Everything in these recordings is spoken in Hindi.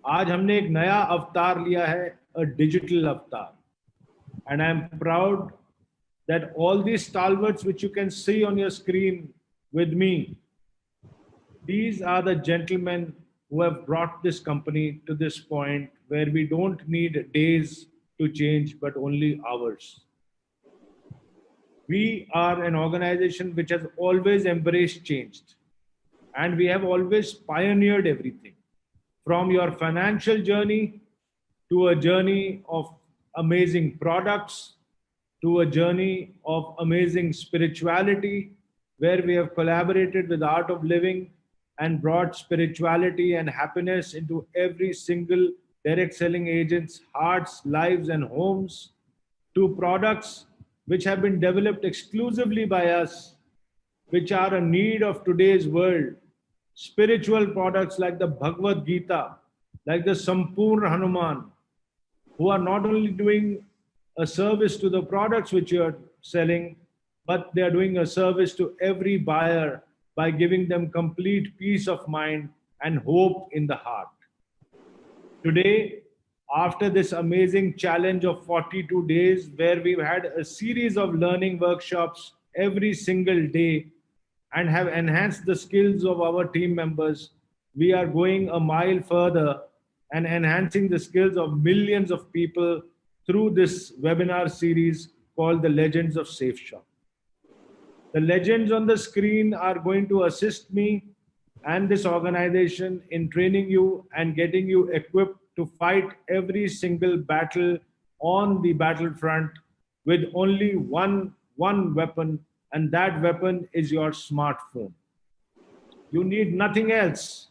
आज हमने एक नया अवतार लिया है, अ डिजिटल अवतार, and I'm proud that all these stalwarts which you can see on your screen with me, these are the gentlemen who have brought this company to this point where we don't need days to change, but only hours. We are an organization which has always embraced change, and we have always pioneered everything from your financial journey to a journey of amazing products to a journey of amazing spirituality, where we have collaborated with Art of Living and brought spirituality and happiness into every single direct selling agent's hearts, lives, and homes, to products which have been developed exclusively by us, which are a need of today's world. Spiritual products like the Bhagavad Gita, like the Sampurna Hanuman, who are not only doing a service to the products which you are selling, but they are doing a service to every buyer by giving them complete peace of mind and hope in the heart. Today, after this amazing challenge of 42 days, where we've had a series of learning workshops every single day and have enhanced the skills of our team members, we are going a mile further and enhancing the skills of millions of people through this webinar series called the Legends of Safe Shop. The legends on the screen are going to assist me and this organization in training you and getting you equipped to fight every single battle on the battlefront with only one weapon, and that weapon is your smartphone. You need nothing else.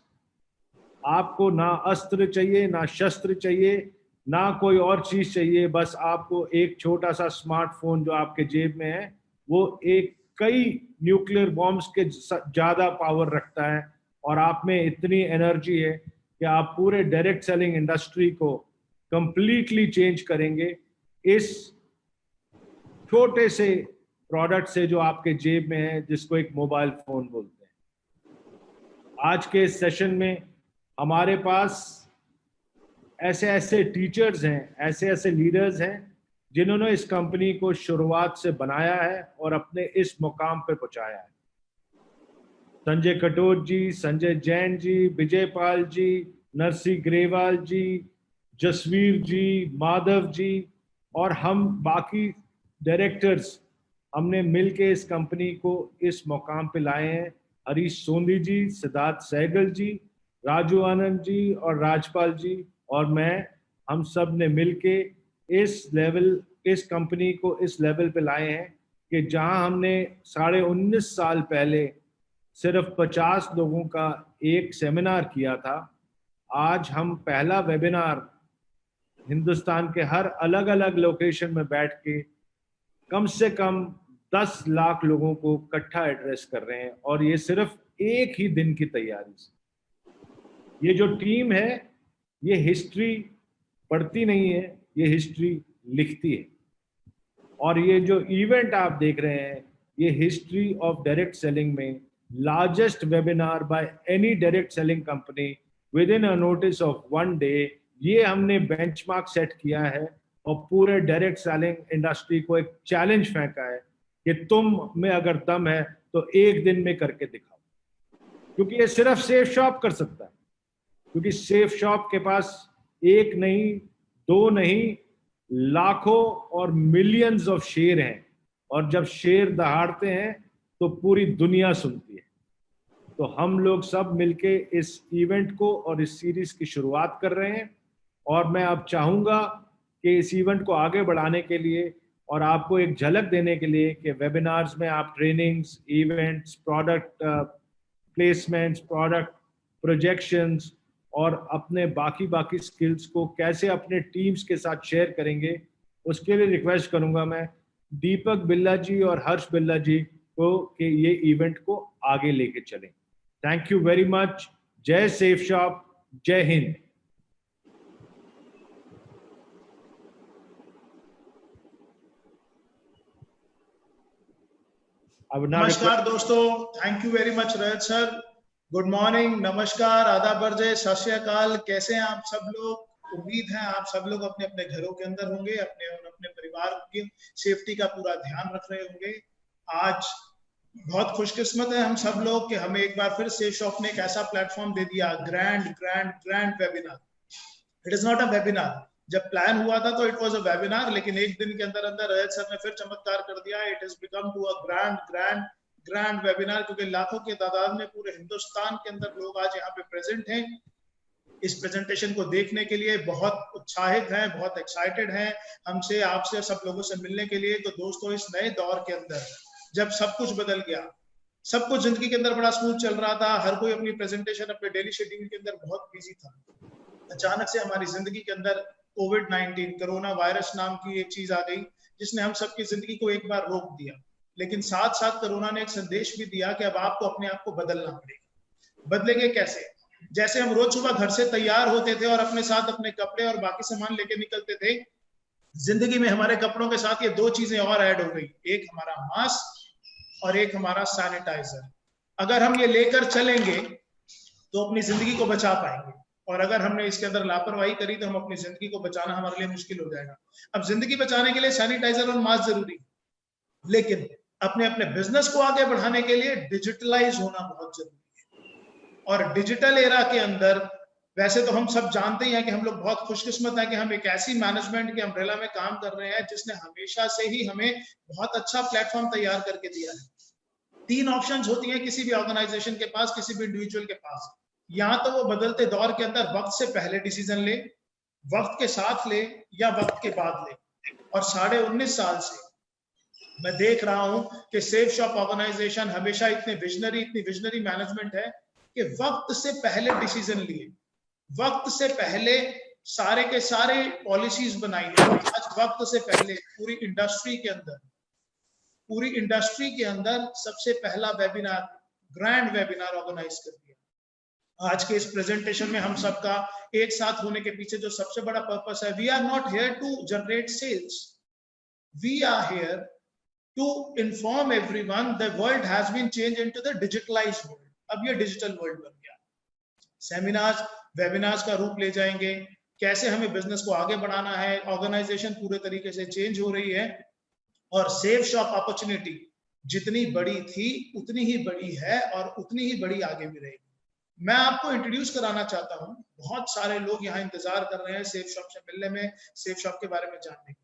आपको ना अस्त्र चाहिए, ना शस्त्र चाहिए, ना कोई और चीज चाहिए, बस आपको एक छोटा सा स्मार्टफोन जो आपके जेब में है, वो एक कई न्यूक्लियर बॉम्ब्स के ज्यादा पावर रखता है, और आप में इतनी एनर्जी है कि आप पूरे डायरेक्ट सेलिंग इंडस्ट्री को कंप्लीटली चेंज करेंगे इस छोटे से प्रोडक्ट से जो आपके जेब में है, जिसको एक मोबाइल फोन बोलते हैं। आज के इस सेशन में हमारे पास ऐसे ऐसे टीचर्स हैं, ऐसे ऐसे लीडर्स हैं जिन्होंने इस कंपनी को शुरुआत से बनाया है और अपने इस मुकाम पे पहुंचाया है। संजय कटोच जी, संजय जैन जी, विजय पाल जी, नरसी ग्रेवाल जी, जसवीर जी, माधव जी और हम बाकी डायरेक्टर्स, हमने मिलके इस कंपनी को इस मुकाम पे लाए हैं। हरीश सोंधी जी, सिद्धार्थ सहगल जी, राजू आनंद जी और राजपाल जी और मैं, हम सब ने मिलके इस कंपनी को इस लेवल पे लाए हैं कि जहां हमने 19.5 साल पहले सिर्फ 50 लोगों का एक सेमिनार किया था, आज हम पहला वेबिनार हिंदुस्तान के हर अलग अलग लोकेशन में बैठ के कम से कम 10 लाख लोगों को इकट्ठा एड्रेस कर रहे हैं, और ये सिर्फ एक ही दिन की तैयारी से। ये जो टीम है, ये हिस्ट्री पढ़ती नहीं है, ये हिस्ट्री लिखती है। और ये जो इवेंट आप देख रहे हैं, ये हिस्ट्री ऑफ डायरेक्ट सेलिंग में largest webinar by any direct selling company with in a notice of 1 day, ये हमने बेंचमार्क सेट किया है और पूरे डायरेक्ट सेलिंग इंडस्ट्री को एक चैलेंज फेंका है कि तुम में अगर दम है तो एक दिन में करके दिखाओ। क्योंकि ये सिर्फ सेफ शॉप कर सकता है, क्योंकि सेफ शॉप के पास एक नहीं, दो नहीं, लाखों और मिलियंस ऑफ शेर हैं, और जब शेर दहाड़ते हैं तो पूरी दुनिया सुनती है। तो हम लोग सब मिलके इस इवेंट को और इस सीरीज की शुरुआत कर रहे हैं, और मैं अब चाहूंगा कि इस इवेंट को आगे बढ़ाने के लिए और आपको एक झलक देने के लिए कि वेबिनार्स में आप trainings, events, product placements, product projections और अपने बाकी स्किल्स को कैसे अपने टीम्स के साथ शेयर करेंगे, उसके लिए रिक्वेस्ट करूंगा मैं दीपक बिल्ला जी और हर्ष बिल्ला जी को कि ये इवेंट को आगे लेके चलें। Thank you very much. जय सेफ शॉप, जय हिंद। नमस्कार दोस्तों, thank you very much Rajat sir. Good morning, नमस्कार, आदाब, बरजे, सत श्री अकाल। कैसे हैं आप सब लोग? उम्मीद है आप सब लोग अपने अपने घरों के अंदर होंगे, अपने और अपने परिवार की सेफ्टी का पूरा ध्यान रख रहे होंगे। आज बहुत खुशकिस्मत है हम सब लोग कि हमें एक बार फिर सेफ शॉप ने एक ऐसा प्लेटफॉर्म दे दिया, grand grand grand webinar. It is not a webinar. जब प्लान हुआ था तो इट वाज अ वेबिनार, लेकिन एक दिन के अंदर अंदर रजत सर ने फिर चमत्कार कर दिया। It is become to a grand grand grand webinar, क्योंकि लाखों की तादाद में पूरे हिंदुस्तान के अंदर लोग आज यहाँ पे प्रेजेंट हैं। इस प्रेजेंटेशन को देखने के लिए बहुत उत्साहित हैं, बहुत एक्साइटेड हैं हमसे, आपसे, सब लोगों से मिलने के लिए। तो दोस्तों, इस नए दौर के अंदर जब सब कुछ बदल गया, सब कुछ जिंदगी के अंदर बड़ा स्मूथ चल रहा था, हर कोई अपनी प्रेजेंटेशन अपने डेली शेड्यूल के अंदर बहुत बिजी था, अचानक से हमारी जिंदगी के अंदर कोविड-19 कोरोना वायरस नाम की एक चीज आ गई, जिसने हम सबकी जिंदगी को एक बार रोक दिया। लेकिन साथ साथ कोरोना ने एक संदेश भी दिया कि अब आपको अपने आप को बदलना पड़ेगा। बदलेंगे कैसे? जैसे हम रोज सुबह घर से तैयार होते थे और अपने साथ अपने कपड़े और बाकी सामान लेके निकलते थे, जिंदगी में हमारे कपड़ों के साथ ये दो चीजें और ऐड हो गई, एक हमारा मास्क और एक हमारा सैनिटाइजर। अगर हम ये लेकर चलेंगे तो अपनी जिंदगी को बचा पाएंगे, और अगर हमने इसके अंदर लापरवाही करी तो हम अपनी जिंदगी को बचाना हमारे लिए मुश्किल हो जाएगा। अब जिंदगी बचाने के लिए सैनिटाइजर और मास्क जरूरी, लेकिन अपने अपने बिजनेस को आगे बढ़ाने के लिए डिजिटलाइज होना बहुत जरूरी है। और डिजिटल एरा के अंदर वैसे तो हम सब जानते ही हैं कि हम लोग बहुत खुशकिस्मत हैं कि हम एक ऐसी मैनेजमेंट के अम्ब्रेला में काम कर रहे हैं जिसने हमेशा से ही हमें बहुत अच्छा प्लेटफॉर्म तैयार करके दिया है। 3 ऑप्शंस होती हैं किसी भी ऑर्गेनाइजेशन के पास, किसी भी इंडिविजुअल के पास। या तो वो बदलते दौर के अंदर वक्त से पहले डिसीजन ले, वक्त के साथ ले, या वक्त के बाद ले। और 19.5 साल से मैं देख रहा हूं कि सेफ शॉप ऑर्गेनाइजेशन हमेशा इतनी विजनरी मैनेजमेंट है कि वक्त से पहले डिसीजन लिए, वक्त से पहले सारे के सारे पॉलिसीज बनाई है। आज वक्त से पहले पूरी इंडस्ट्री के अंदर सबसे पहला वेबिनार, ग्रैंड वेबिनार ऑर्गेनाइज कर दिया। आज के इस प्रेजेंटेशन में हम सबका एक साथ होने के पीछे जो सबसे बड़ा पर्पस है, we are not here to generate sales, we are here to inform everyone the world has been change into the digitalised world. अब ये डिजिटल वर्ल्ड बन गया। सेमिनार्स, वेबिनार्स का रूप ले जाएंगे, कैसे हमें बिजनेस को आगे बढ़ाना है, ऑर्गेनाइजेशन पूरे तरीके से चेंज हो रही है, और सेफ शॉप अपॉर्चुनिटी जितनी बड़ी थी उतनी ही बड़ी है और उतनी ही बड़ी आगे भी रहेगी। मैं आपको इंट्रोड्यूस कराना चाहता हूं, बहुत सारे लोग यहाँ इंतजार कर रहे हैं सेफ शॉप से मिलने में, सेफ शॉप के बारे में जानने की।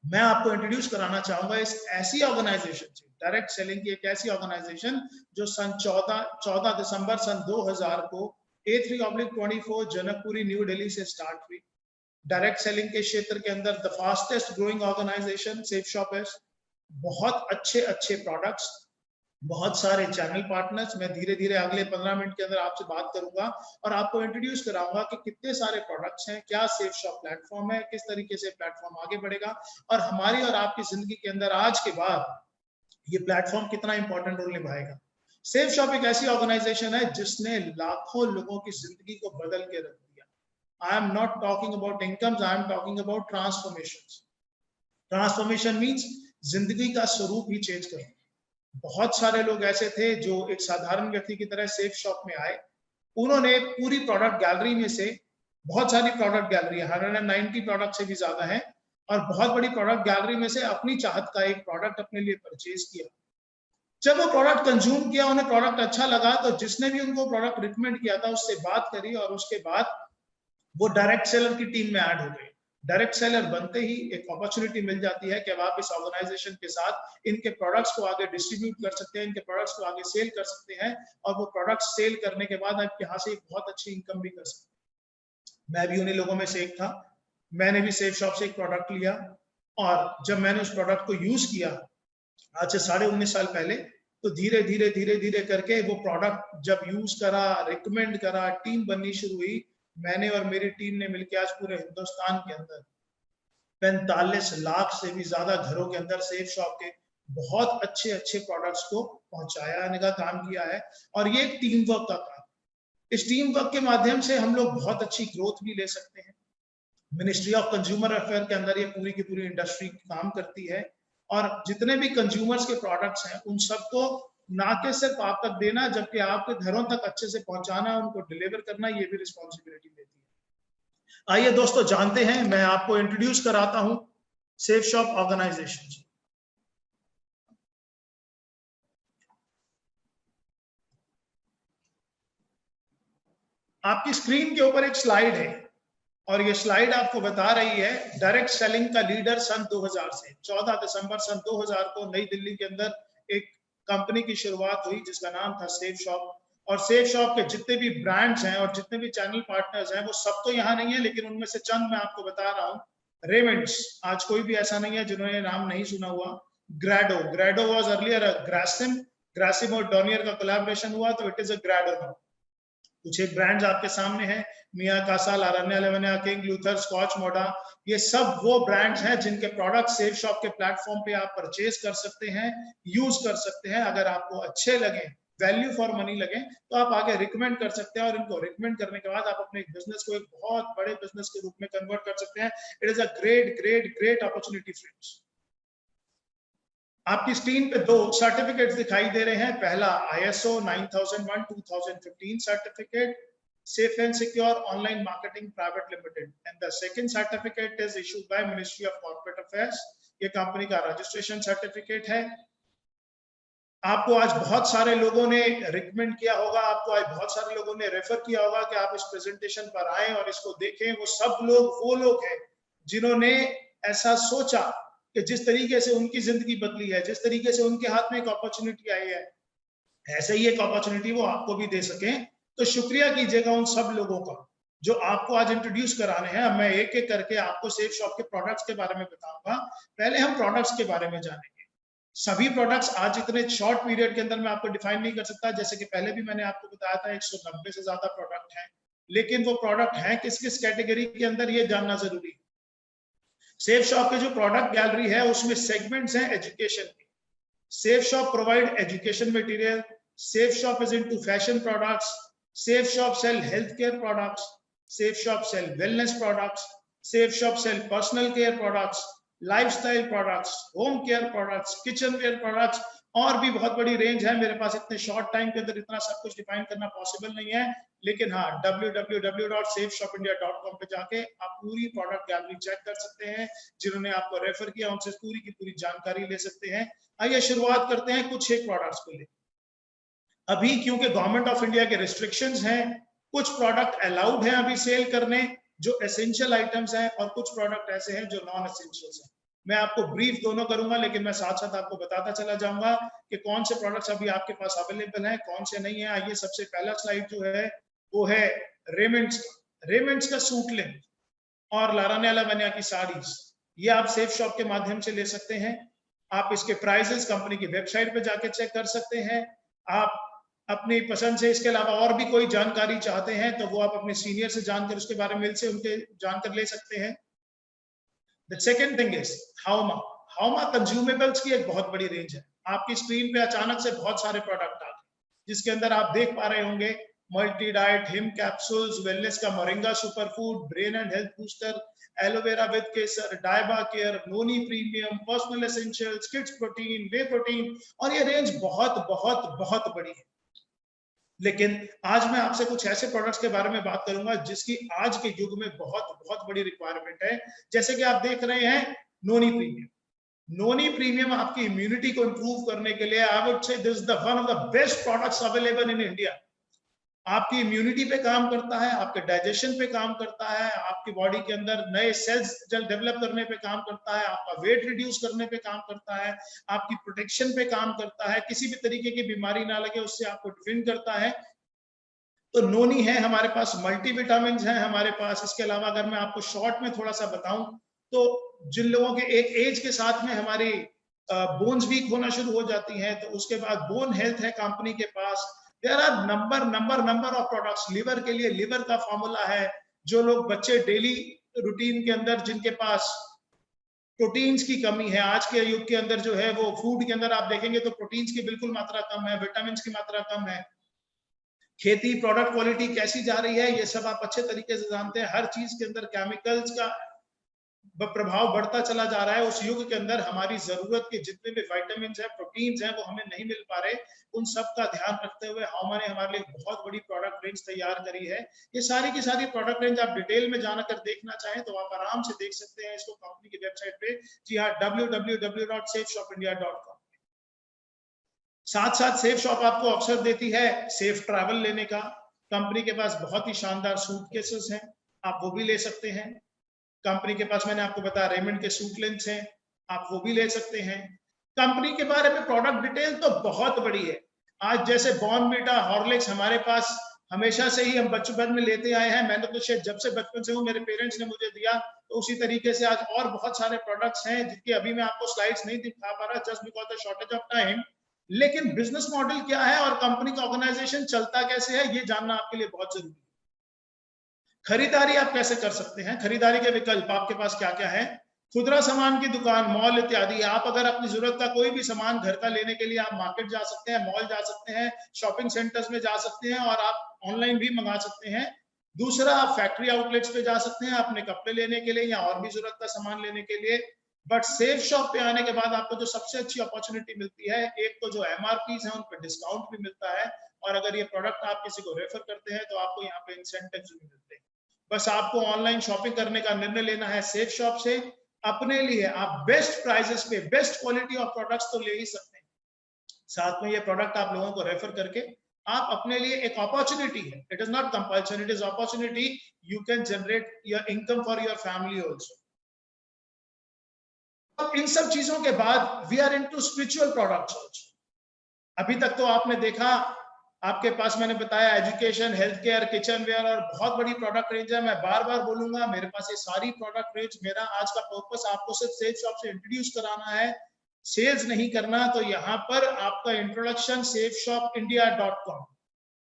मैं आपको इंट्रोड्यूस कराना चाहूंगा इस ऐसी ऑर्गेनाइजेशन से, डायरेक्ट सेलिंग की एक ऐसी ऑर्गेनाइजेशन जो सन 14 दिसंबर सन 2000 को A3/24 जनकपुरी न्यू दिल्ली से स्टार्ट हुई। डायरेक्ट सेलिंग के क्षेत्र के अंदर the fastest growing organisation Safe Shop है। बहुत अच्छे प्रोडक्ट्स, बहुत सारे चैनल पार्टनर्स। मैं धीरे धीरे अगले 15 मिनट के अंदर आपसे बात करूंगा और आपको इंट्रोड्यूस कराऊंगा कि कितने सारे प्रोडक्ट्स हैं, क्या सेफ शॉप प्लेटफॉर्म है, किस तरीके से प्लेटफॉर्म आगे बढ़ेगा, और हमारी और आपकी जिंदगी के अंदर आज के बाद ये प्लेटफॉर्म कितना इंपॉर्टेंट रोल निभाएगा। सेफ शॉप एक ऐसी ऑर्गेनाइजेशन है जिसने लाखों लोगों की जिंदगी को बदल के रख दिया। I am not talking about incomes, I am talking about transformation. Transformation means जिंदगी का स्वरूप ही चेंज करना। बहुत सारे लोग ऐसे थे जो एक साधारण व्यक्ति की तरह सेफ शॉप में आए, उन्होंने पूरी प्रोडक्ट गैलरी में से, बहुत सारी प्रोडक्ट गैलरी 190 प्रोडक्ट से भी ज्यादा है, और बहुत बड़ी प्रोडक्ट गैलरी में से अपनी चाहत का एक प्रोडक्ट अपने लिए परचेज किया। जब वो प्रोडक्ट कंज्यूम किया, उन्हें प्रोडक्ट अच्छा लगा, तो जिसने भी उनको प्रोडक्ट रिकमेंड किया था उससे बात करी, और उसके बाद वो डायरेक्ट सेलर की टीम में ऐड हो गए। डायरेक्ट सेलर बनते ही एक अपॉर्चुनिटी मिल जाती है कि अब आप इस ऑर्गेनाइजेशन के साथ इनके प्रोडक्ट्स को आगे डिस्ट्रीब्यूट कर सकते हैं, इनके प्रोडक्ट्स को आगे सेल कर सकते हैं, और वो प्रोडक्ट्स सेल करने के बाद आप यहाँ से एक बहुत अच्छी इनकम भी कर सकते हैं। मैं भी उन्हीं लोगों में से एक था। मैंने भी सेफ शॉप से एक प्रोडक्ट लिया, और जब मैंने उस प्रोडक्ट को यूज किया आज से 19.5 साल पहले, तो धीरे धीरे करके वो प्रोडक्ट जब यूज करा, रिकमेंड करा, टीम बननी शुरू हुई। मैंने और मेरी टीम ने मिलकर आज पूरे हिंदुस्तान के अंदर 45 लाख से भी ज्यादा घरों के अंदर सेफ शॉप के बहुत अच्छे प्रोडक्ट्स को पहुंचाया, आने का काम किया है। और ये एक टीम वर्क का काम। इस टीम वर्क के माध्यम से हम लोग बहुत अच्छी ग्रोथ भी ले सकते हैं। मिनिस्ट्री ऑफ कंज्यूमर अफेयर के अंदर ये पूरी की पूरी इंडस्ट्री काम करती है, और जितने भी कंज्यूमर्स के प्रोडक्ट्स हैं उन सबको ना कि सिर्फ आप तक देना, जबकि आपके घरों तक अच्छे से पहुंचाना, उनको डिलीवर करना, ये भी रिस्पॉन्सिबिलिटी देती है। आइए दोस्तों जानते हैं, मैं आपको इंट्रोड्यूस कराता हूं सेफ शॉप ऑर्गेनाइजेशन। आपकी स्क्रीन के ऊपर एक स्लाइड है और ये स्लाइड आपको बता रही है डायरेक्ट सेलिंग का लीडर सन 2000 से। 14 दिसंबर सन 2000 को नई दिल्ली के अंदर एक कंपनी की शुरुआत हुई जिसका नाम था सेफ शॉप। और सेफ शॉप के जितने भी ब्रांड्स हैं और जितने भी चैनल पार्टनर्स हैं वो सब तो यहाँ नहीं है, लेकिन उनमें से चंद मैं आपको बता रहा हूँ। रेमंड्स, आज कोई भी ऐसा नहीं है जिन्होंने नाम नहीं सुना हुआ। ग्रेडो वाज अर्लियर ग्रासिम और डॉनियर का कोलैबोरेशन हुआ तो इट इज अ ग्रेडो नाउ। कुछ एक ब्रांड्स आपके सामने हैं, मिया कासा, लारान्या लेवनिया, किंग लूथर, स्कॉच मोडा। ये सब वो ब्रांड्स हैं जिनके प्रोडक्ट सेफ शॉप के प्लेटफॉर्म पे आप परचेज कर सकते हैं, यूज कर सकते हैं। अगर आपको अच्छे लगे, वैल्यू फॉर मनी लगे, तो आप आगे रिकमेंड कर सकते हैं और इनको रिकमेंड करने के बाद आप अपने बिजनेस को एक बहुत बड़े बिजनेस के रूप में कन्वर्ट कर सकते हैं। It is a great great great opportunity friends. आपकी स्क्रीन पे दो सर्टिफिकेट्स दिखाई दे रहे हैं। पहला ISO 9001 2015 certificate, Safe and Secure Online Marketing Private Limited, and the second certificate is issued by Ministry of Corporate Affairs. ये कंपनी का रजिस्ट्रेशन सर्टिफिकेट है। आपको आज बहुत सारे लोगों ने रिकमेंड किया होगा, आपको आज बहुत सारे लोगों ने रेफर किया होगा कि आप इस प्रेजेंटेशन पर आए और इसको देखें। वो सब लोग वो लोग हैं जिन्होंने ऐसा सोचा कि जिस तरीके से उनकी जिंदगी बदली है, जिस तरीके से उनके हाथ में एक अपॉर्चुनिटी आई है, ऐसे ही एक अपॉर्चुनिटी वो आपको भी दे सकें। तो शुक्रिया कीजिएगा उन सब लोगों का जो आपको आज इंट्रोड्यूस कराने हैं। मैं एक एक करके आपको सेफ शॉप के प्रोडक्ट्स के बारे में बताऊंगा। पहले हम प्रोडक्ट्स के बारे में जानेंगे। सभी प्रोडक्ट्स आज इतने शॉर्ट पीरियड के अंदर मैं आपको डिफाइन नहीं कर सकता। जैसे कि पहले भी मैंने आपको बताया था 190 से ज्यादा प्रोडक्ट हैं, लेकिन वो प्रोडक्ट हैं किस किस कैटेगरी के अंदर, ये जानना जरूरी है। सेफ शॉप के जो प्रोडक्ट गैलरी है उसमें सेगमेंट्स हैं एजुकेशन के। Safe Shop provide education material, Safe Shop is into fashion products, Safe Shop sell health care products, Safe Shop sell wellness products, Safe Shop sell personal care products, lifestyle products, home care products, kitchen ware products, और भी बहुत बड़ी रेंज है। मेरे पास इतने शॉर्ट टाइम के अंदर इतना सब कुछ डिफाइन करना पॉसिबल नहीं है, लेकिन हाँ www.safeshopindia.com पे जाके आप पूरी प्रोडक्ट गैलरी चेक कर सकते हैं। जिन्होंने आपको रेफर किया उनसे पूरी की पूरी जानकारी ले सकते हैं। आइए शुरुआत करते हैं कुछ एक प्रोडक्ट्स को लेकर। अभी क्योंकि गवर्नमेंट ऑफ इंडिया के रिस्ट्रिक्शंस हैं, कुछ प्रोडक्ट अलाउड हैं अभी सेल करने जो एसेंशियल आइटम्स हैं, और कुछ प्रोडक्ट ऐसे हैं जो नॉन एसेंशियल्स हैं। मैं आपको ब्रीफ दोनों करूंगा, लेकिन मैं साथ साथ आपको बताता चला जाऊंगा कि कौन से प्रोडक्ट्स अभी आपके पास अवेलेबल हैं, कौन से नहीं है। आइए सबसे पहला स्लाइड जो है वो है रेमंड्स का सूट लेंथ और लारान्या लेवनिया की साड़ीज। ये आप सेफ शॉप के माध्यम से ले सकते हैं। आप इसके प्राइसेस कंपनी की वेबसाइट पे जाके चेक कर सकते हैं। आप अपनी पसंद से इसके अलावा और भी कोई जानकारी चाहते हैं तो वो आप अपने सीनियर से जानकर उसके बारे में से उनके जानकर ले सकते हैं। द सेकेंड थिंग इज हाउमा कंज्यूमेबल्स की एक बहुत बड़ी रेंज है। आपकी स्क्रीन पे अचानक से बहुत सारे प्रोडक्ट आ गए, जिसके अंदर आप देख पा रहे होंगे मल्टी डाइट, हिम कैप्सूल्स, वेलनेस का moringa super food, brain and health booster, aloe vera with केसर, डायबा care, noni premium, personal essentials, kids protein, whey protein, और ये रेंज बहुत बहुत बहुत बड़ी है। लेकिन आज मैं आपसे कुछ ऐसे प्रोडक्ट्स के बारे में बात करूंगा जिसकी आज के युग में बहुत बहुत बड़ी रिक्वायरमेंट है। जैसे कि आप देख रहे हैं नोनी प्रीमियम। नोनी प्रीमियम आपकी इम्यूनिटी को इंप्रूव करने के लिए I would say this is the one of the best products available in India. आपकी इम्यूनिटी पे काम करता है, आपके डाइजेशन पे काम करता है, आपकी बॉडी के अंदर नए सेल्स डेवलप करने पे काम करता है, आपका वेट रिड्यूस करने पे काम करता है, आपकी प्रोटेक्शन पे काम करता है, किसी भी तरीके की बीमारी ना लगे उससे आपको डिफेंड करता है। तो नोनी है हमारे पास, मल्टीविटामिन है हमारे पास। इसके अलावा अगर मैं आपको शॉर्ट में थोड़ा सा बताऊं तो जिन लोगों के एक एज के साथ में हमारी बोन्स वीक होना शुरू हो जाती हैं, तो उसके बाद बोन हेल्थ है कंपनी के पास। There are number of products. Liver के लिए लिवर का फॉर्मूला है। जो लोग बच्चे डेली रूटीन के अंदर जिनके पास प्रोटीन्स की कमी है, आज के युग के अंदर जो है वो फूड के अंदर आप देखेंगे तो प्रोटीन्स की बिल्कुल मात्रा कम है, विटामिन की मात्रा कम है। खेती प्रोडक्ट क्वालिटी कैसी जा रही है ये सब आप अच्छे तरीके से जानते हैं। हर चीज के अंदर केमिकल्स का प्रभाव बढ़ता चला जा रहा है। उस युग के अंदर हमारी जरूरत के जितने भी विटामिन है, प्रोटीन्स हैं, वो हमें नहीं मिल पा रहे। उन सब का ध्यान रखते हुए हमने हमारे लिए बहुत बड़ी प्रोडक्ट रेंज तैयार करी है। ये सारी की सारी प्रोडक्ट रेंज आप डिटेल में जाकर देखना चाहें तो आप आराम से देख सकते हैं इसको कंपनी की वेबसाइट पे। जी हाँ, www.safeshopindia.com। साथ साथ सेफ शॉप आपको अवसर देती है सेफ ट्रैवल लेने का। कंपनी के पास बहुत ही शानदार सूटकेसेस हैं, आप वो भी ले सकते हैं। कंपनी के पास मैंने आपको बताया रेमंड के सूट लेंस हैं, आप वो भी ले सकते हैं। कंपनी के बारे में प्रोडक्ट डिटेल तो बहुत बड़ी है। आज जैसे बॉर्नवीटा, हॉर्लिक्स हमारे पास हमेशा से ही हम बचपन में लेते आए हैं। मैंने तो शायद जब से बचपन से हूँ, मेरे पेरेंट्स ने मुझे दिया, तो उसी तरीके से आज और बहुत सारे प्रोडक्ट्स हैं जिनके अभी मैं आपको स्लाइड्स नहीं दिखा पा रहा just because the shortage of time. लेकिन बिजनेस मॉडल क्या है और कंपनी का ऑर्गेनाइजेशन चलता कैसे है, ये जानना आपके लिए बहुत जरूरी है। खरीदारी आप कैसे कर सकते हैं, खरीदारी के विकल्प आपके पास क्या क्या है। खुदरा सामान की दुकान, मॉल इत्यादि। आप अगर अपनी जरूरत का कोई भी सामान घर का लेने के लिए आप मार्केट जा सकते हैं, मॉल जा सकते हैं, शॉपिंग सेंटर्स में जा सकते हैं और आप ऑनलाइन भी मंगा सकते हैं। दूसरा, आप फैक्ट्री आउटलेट्स पे जा सकते हैं अपने कपड़े लेने के लिए या और भी जरूरत का सामान लेने के लिए। बट सेफ शॉप पे आने के बाद आपको जो सबसे अच्छी अपॉर्चुनिटी मिलती है, एक तो जो एमआरपीज है उन पर डिस्काउंट भी मिलता है, और अगर ये प्रोडक्ट आप किसी को रेफर करते हैं तो आपको यहाँ पे इंसेंटिव्स भी मिलते हैं। बस आपको ऑनलाइन शॉपिंग करने का निर्णय लेना है सेफ शॉप से। अपने लिए आप बेस्ट प्राइसेस पे बेस्ट क्वालिटी ऑफ प्रोडक्ट्स तो ले ही सकते हैं, साथ में ये प्रोडक्ट आप लोगों को रेफर करके आप अपने लिए एक अपॉर्चुनिटी है, it is not compulsion, it is opportunity, you can generate your income for your family also. इन सब चीजों के बाद we are into spiritual products also. अभी तक तो आपने देखा, आपके पास मैंने बताया education, health care, kitchen ware और बहुत बड़ी प्रोडक्ट रेंज है। मैं बार बार बोलूंगा, मेरे पास ये सारी प्रोडक्ट रेंज, मेरा आज का पर्पस आपको सिर्फ सेफ शॉप से इंट्रोड्यूस कराना है, सेल्स नहीं करना। तो यहाँ पर आपका इंट्रोडक्शन safeshopindia.com,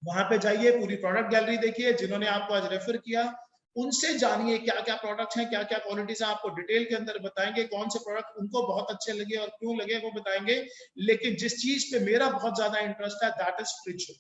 वहां पे जाइए, पूरी प्रोडक्ट गैलरी देखिए, जिन्होंने आपको आज रेफर किया उनसे जानिए क्या क्या प्रोडक्ट्स हैं, क्या क्या क्वालिटीज हैं, आपको डिटेल के अंदर बताएंगे कौन से प्रोडक्ट उनको बहुत अच्छे लगे और क्यों लगे वो बताएंगे। लेकिन जिस चीज पे मेरा बहुत ज्यादा इंटरेस्ट है दैट इज स्पिरिचुअल।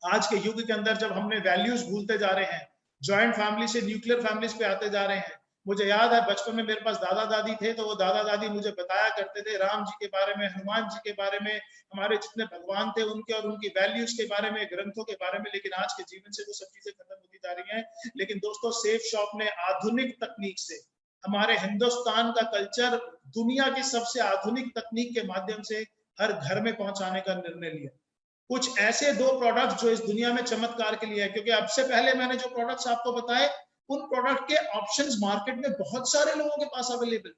आज के युग के अंदर जब हमने वैल्यूज भूलते जा रहे हैं, जॉइंट फैमिली से न्यूक्लियर फैमिलीज पे आते जा रहे हैं। मुझे याद है बचपन में मेरे पास दादा दादी थे, तो वो दादा दादी मुझे बताया करते थे राम जी के बारे में, हनुमान जी के बारे में, हमारे जितने भगवान थे उनके और उनकी वैल्यूज के बारे में, ग्रंथों के बारे में। लेकिन आज के जीवन से वो सब चीजें खत्म होती जा रही हैं। लेकिन दोस्तों, सेफ शॉप ने आधुनिक तकनीक से हमारे हिंदुस्तान का कल्चर दुनिया की सबसे आधुनिक तकनीक के माध्यम से हर घर में पहुंचाने का निर्णय लिया। कुछ ऐसे दो प्रोडक्ट जो इस दुनिया में चमत्कार के लिए है, क्योंकि अब से पहले मैंने जो प्रोडक्ट्स आपको बताए उन प्रोडक्ट के ऑप्शंस मार्केट में बहुत सारे लोगों के पास अवेलेबल।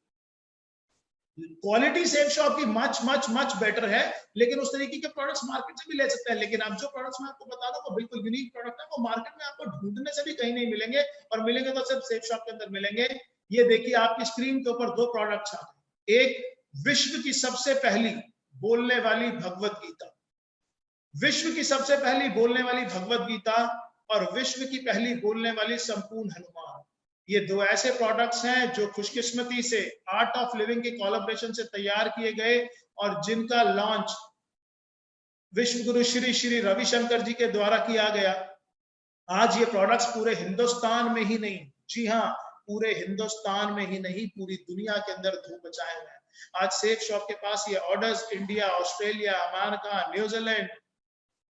क्वालिटी सेफ शॉप की मच मच मच बेटर है, लेकिन उस तरीके के प्रोडक्ट्स मार्केट से भी ले सकते हैं। लेकिन अब जो प्रोडक्ट्स मैं आपको बता रहा हूं वो बिल्कुल यूनिक प्रोडक्ट है, वो मार्केट में आपको ढूंढने से भी कहीं नहीं मिलेंगे, और मिलेंगे तो सिर्फ सेफ शॉप के अंदर मिलेंगे। ये देखिए आपकी स्क्रीन के ऊपर दो प्रोडक्ट्स आ गए। एक विश्व की सबसे पहली बोलने वाली भगवत गीता, विश्व की सबसे पहली बोलने वाली भगवत गीता और विश्व की पहली बोलने वाली संपूर्ण हनुमान। ये दो ऐसे प्रोडक्ट्स हैं जो खुशकिस्मती से आर्ट ऑफ लिविंग के कोलैबोरेशन से तैयार किए गए और जिनका लॉन्च विश्व गुरु श्री श्री रविशंकर जी के द्वारा किया गया। आज ये प्रोडक्ट्स पूरे हिंदुस्तान में ही नहीं, जी हाँ, पूरे हिंदुस्तान में ही नहीं, पूरी दुनिया के अंदर धूम मचाए हुए हैं। आज सेफ शॉप के पास ये orders India, Australia, America, New Zealand,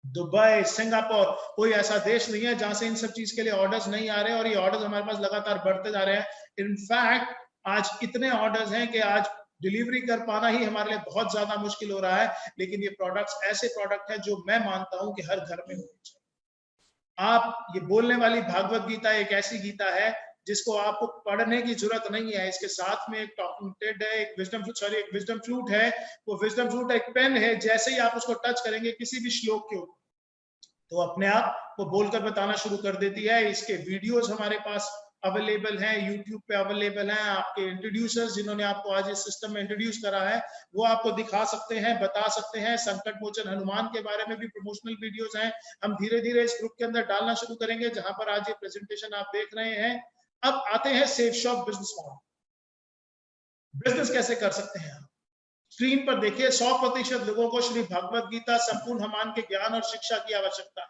Dubai, Singapore, कोई ऐसा देश नहीं है जहां से इन सब चीज के लिए ऑर्डर्स नहीं आ रहे, और ये ऑर्डर्स हमारे पास लगातार बढ़ते जा रहे हैं। इनफैक्ट आज इतने ऑर्डर्स हैं कि आज डिलीवरी कर पाना ही हमारे लिए बहुत ज्यादा मुश्किल हो रहा है। लेकिन ये प्रोडक्ट्स ऐसे प्रोडक्ट हैं जो मैं मानता हूं कि हर घर में होने चाहिए। आप ये बोलने वाली भागवत गीता एक ऐसी गीता है जिसको आपको पढ़ने की जरूरत नहीं है। इसके साथ में एक टॉकिंग टेड है, एक विजडम फ्लूट है। वो विजडम फ्लूट एक पेन है, जैसे ही आप उसको टच करेंगे किसी भी श्लोक के ऊपर, तो अपने आप वो बोलकर बताना शुरू कर देती है। इसके वीडियोस हमारे पास अवेलेबल हैं, यूट्यूब पे अवेलेबल हैं। आपके इंट्रोड्यूसर्स जिन्होंने आपको आज इस सिस्टम में इंट्रोड्यूस करा है वो आपको दिखा सकते हैं, बता सकते हैं। संकट मोचन हनुमान के बारे में भी प्रमोशनल वीडियोस हैं, हम धीरे धीरे इस ग्रुप के अंदर डालना शुरू करेंगे, जहां पर आज ये प्रेजेंटेशन आप देख रहे हैं। अब आते हैं safe shop business model. Business कैसे कर सकते हैं आप? स्क्रीन पर देखिए, 100% लोगों को श्री भगवत गीता, संपूर्ण हनुमान के ज्ञान और शिक्षा की आवश्यकता है।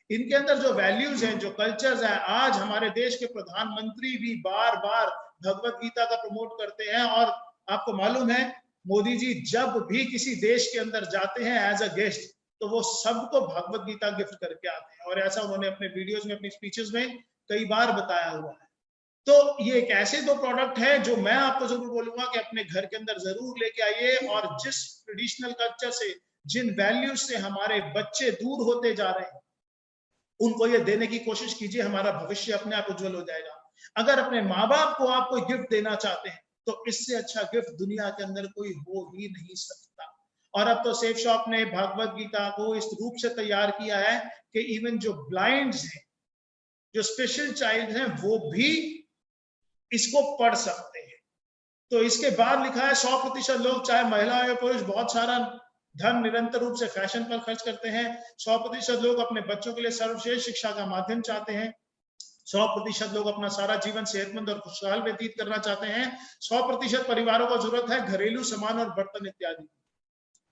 इनके अंदर जो वैल्यूज हैं, जो कल्चर्स हैं, आज हमारे देश के प्रधानमंत्री भी बार बार भगवत गीता का प्रमोट करते हैं। और आपको मालूम है मोदी जी जब भी किसी देश के अंदर जाते हैं एज अ गेस्ट, तो वो सबको भगवत गीता गिफ्ट करके आते हैं, और ऐसा उन्होंने अपने वीडियोस में, अपनी स्पीचेस में कई बार बताया हुआ है। तो ये एक ऐसे दो प्रोडक्ट है जो मैं आपको जरूर बोलूंगा कि अपने घर के अंदर जरूर लेके आइए, और जिस ट्रेडिशनल कल्चर से, जिन वैल्यूज से हमारे बच्चे दूर होते जा रहे हैं, उनको ये देने की कोशिश कीजिए। हमारा भविष्य अपने आप उज्जवल हो जाएगा। अगर अपने माँ बाप को आप कोई गिफ्ट देना चाहते हैं तो इससे अच्छा गिफ्ट दुनिया के अंदर कोई हो ही नहीं सकता। और अब तो सेफ शॉप ने भागवत गीता को इस रूप से तैयार किया है कि इवन जो ब्लाइंड्स हैं, जो स्पेशल चाइल्ड हैं, वो भी इसको पढ़ सकते हैं। तो इसके बाद लिखा है 100% लोग, चाहे महिला या पुरुष, बहुत सारा धन निरंतर रूप से फैशन पर खर्च करते हैं। 100% लोग अपने बच्चों के लिए सर्वश्रेष्ठ शिक्षा का माध्यम चाहते हैं। 100% लोग अपना सारा जीवन सेहतमंद और खुशहाल व्यतीत करना चाहते हैं। 100% परिवारों को जरूरत है घरेलू सामान और बर्तन इत्यादि।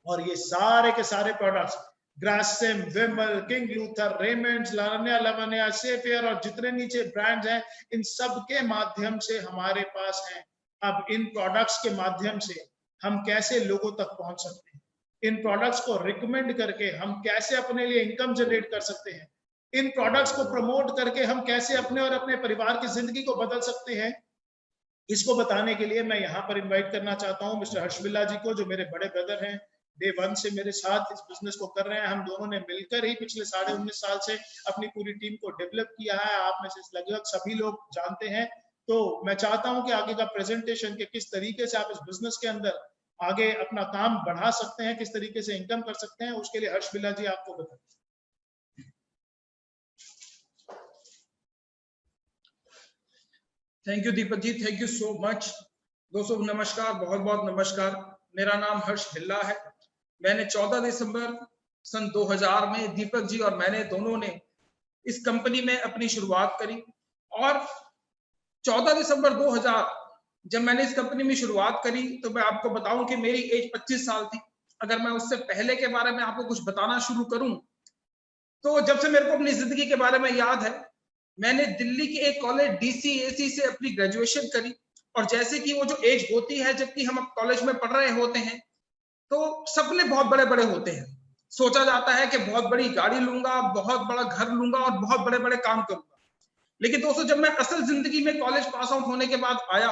और ये सारे के सारे प्रोडक्ट्स, ग्रासिम, विमल, किंग लूथर, रेमंड्स, लावण्या लवण्या, सेफेयर और जितने नीचे ब्रांड्स हैं, इन सब के माध्यम से हमारे पास हैं। अब इन प्रोडक्ट्स के माध्यम से हम कैसे लोगों तक पहुंच सकते हैं, इन प्रोडक्ट्स को रिकमेंड करके हम कैसे अपने लिए इनकम जनरेट कर सकते हैं, इन प्रोडक्ट्स को प्रमोट करके हम कैसे अपने और अपने परिवार की जिंदगी को बदल सकते हैं, इसको बताने के लिए मैं यहाँ पर इनवाइट करना चाहता हूँ मिस्टर हर्ष बिल्ला जी को, जो मेरे बड़े ब्रदर हैं, डे 1 से मेरे साथ इस बिजनेस को कर रहे हैं। हम दोनों ने मिलकर ही पिछले 19.5 साल से अपनी पूरी टीम को डेवलप किया है। आप में से लगभग सभी लोग जानते हैं। तो मैं चाहता हूं कि आगे का प्रेजेंटेशन के किस तरीके से आप इस बिजनेस के अंदर आगे अपना काम बढ़ा सकते हैं, किस तरीके से इनकम कर सकते हैं, उसके लिए हर्ष बिल्ला जी आपको बताएं। Thank you Deepak ji, thank you so much. दोस्तों नमस्कार, बहुत बहुत नमस्कार। मेरा नाम हर्ष बिल्ला है। मैंने 14 दिसंबर सन 2000 में दीपक जी और मैंने दोनों ने इस कंपनी में अपनी शुरुआत करी। और 14 दिसंबर 2000 जब मैंने इस कंपनी में शुरुआत करी तो मैं आपको बताऊं कि मेरी एज 25 साल थी। अगर मैं उससे पहले के बारे में आपको कुछ बताना शुरू करूं तो जब से मेरे को अपनी जिंदगी के बारे में याद है, मैंने दिल्ली के एक कॉलेज DCAC से अपनी ग्रेजुएशन करी। और जैसे कि वो जो एज होती है जबकि हम कॉलेज में पढ़ रहे होते हैं, तो सपने बहुत बड़े बड़े होते हैं। सोचा जाता है कि बहुत बड़ी गाड़ी लूंगा, बहुत बड़ा घर लूंगा और बहुत बड़े बड़े काम करूंगा। लेकिन दोस्तों जब मैं असल जिंदगी में कॉलेज पास आउट होने के बाद आया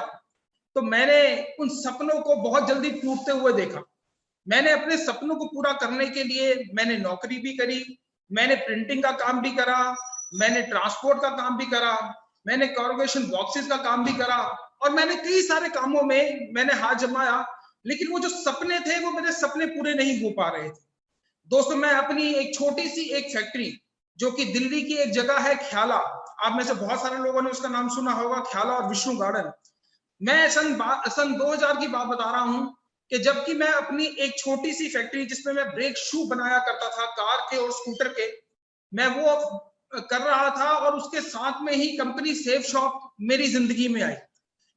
तो मैंने उन सपनों को बहुत जल्दी टूटते हुए देखा। मैंने अपने सपनों को पूरा करने के लिए मैंने नौकरी भी करी, मैंने प्रिंटिंग का काम भी करा, मैंने ट्रांसपोर्ट का काम भी करा, मैंने कॉर्पोरेशन बॉक्सेस का काम भी करा और मैंने कई सारे कामों में मैंने हाथ जमाया। लेकिन वो जो सपने थे वो मेरे सपने पूरे नहीं हो पा रहे थे। दोस्तों मैं अपनी एक छोटी सी एक फैक्ट्री जो कि दिल्ली की एक जगह है ख्याला, आप में से बहुत सारे लोगों ने उसका नाम सुना होगा, ख्याला और विष्णु गार्डन। मैं सन 2000 की बात बता रहा हूं कि जबकि मैं अपनी एक छोटी सी फैक्ट्री जिसमें मैं ब्रेक शू बनाया करता था कार के और स्कूटर के, मैं वो कर रहा था और उसके साथ में ही कंपनी सेफ शॉप मेरी जिंदगी में आई।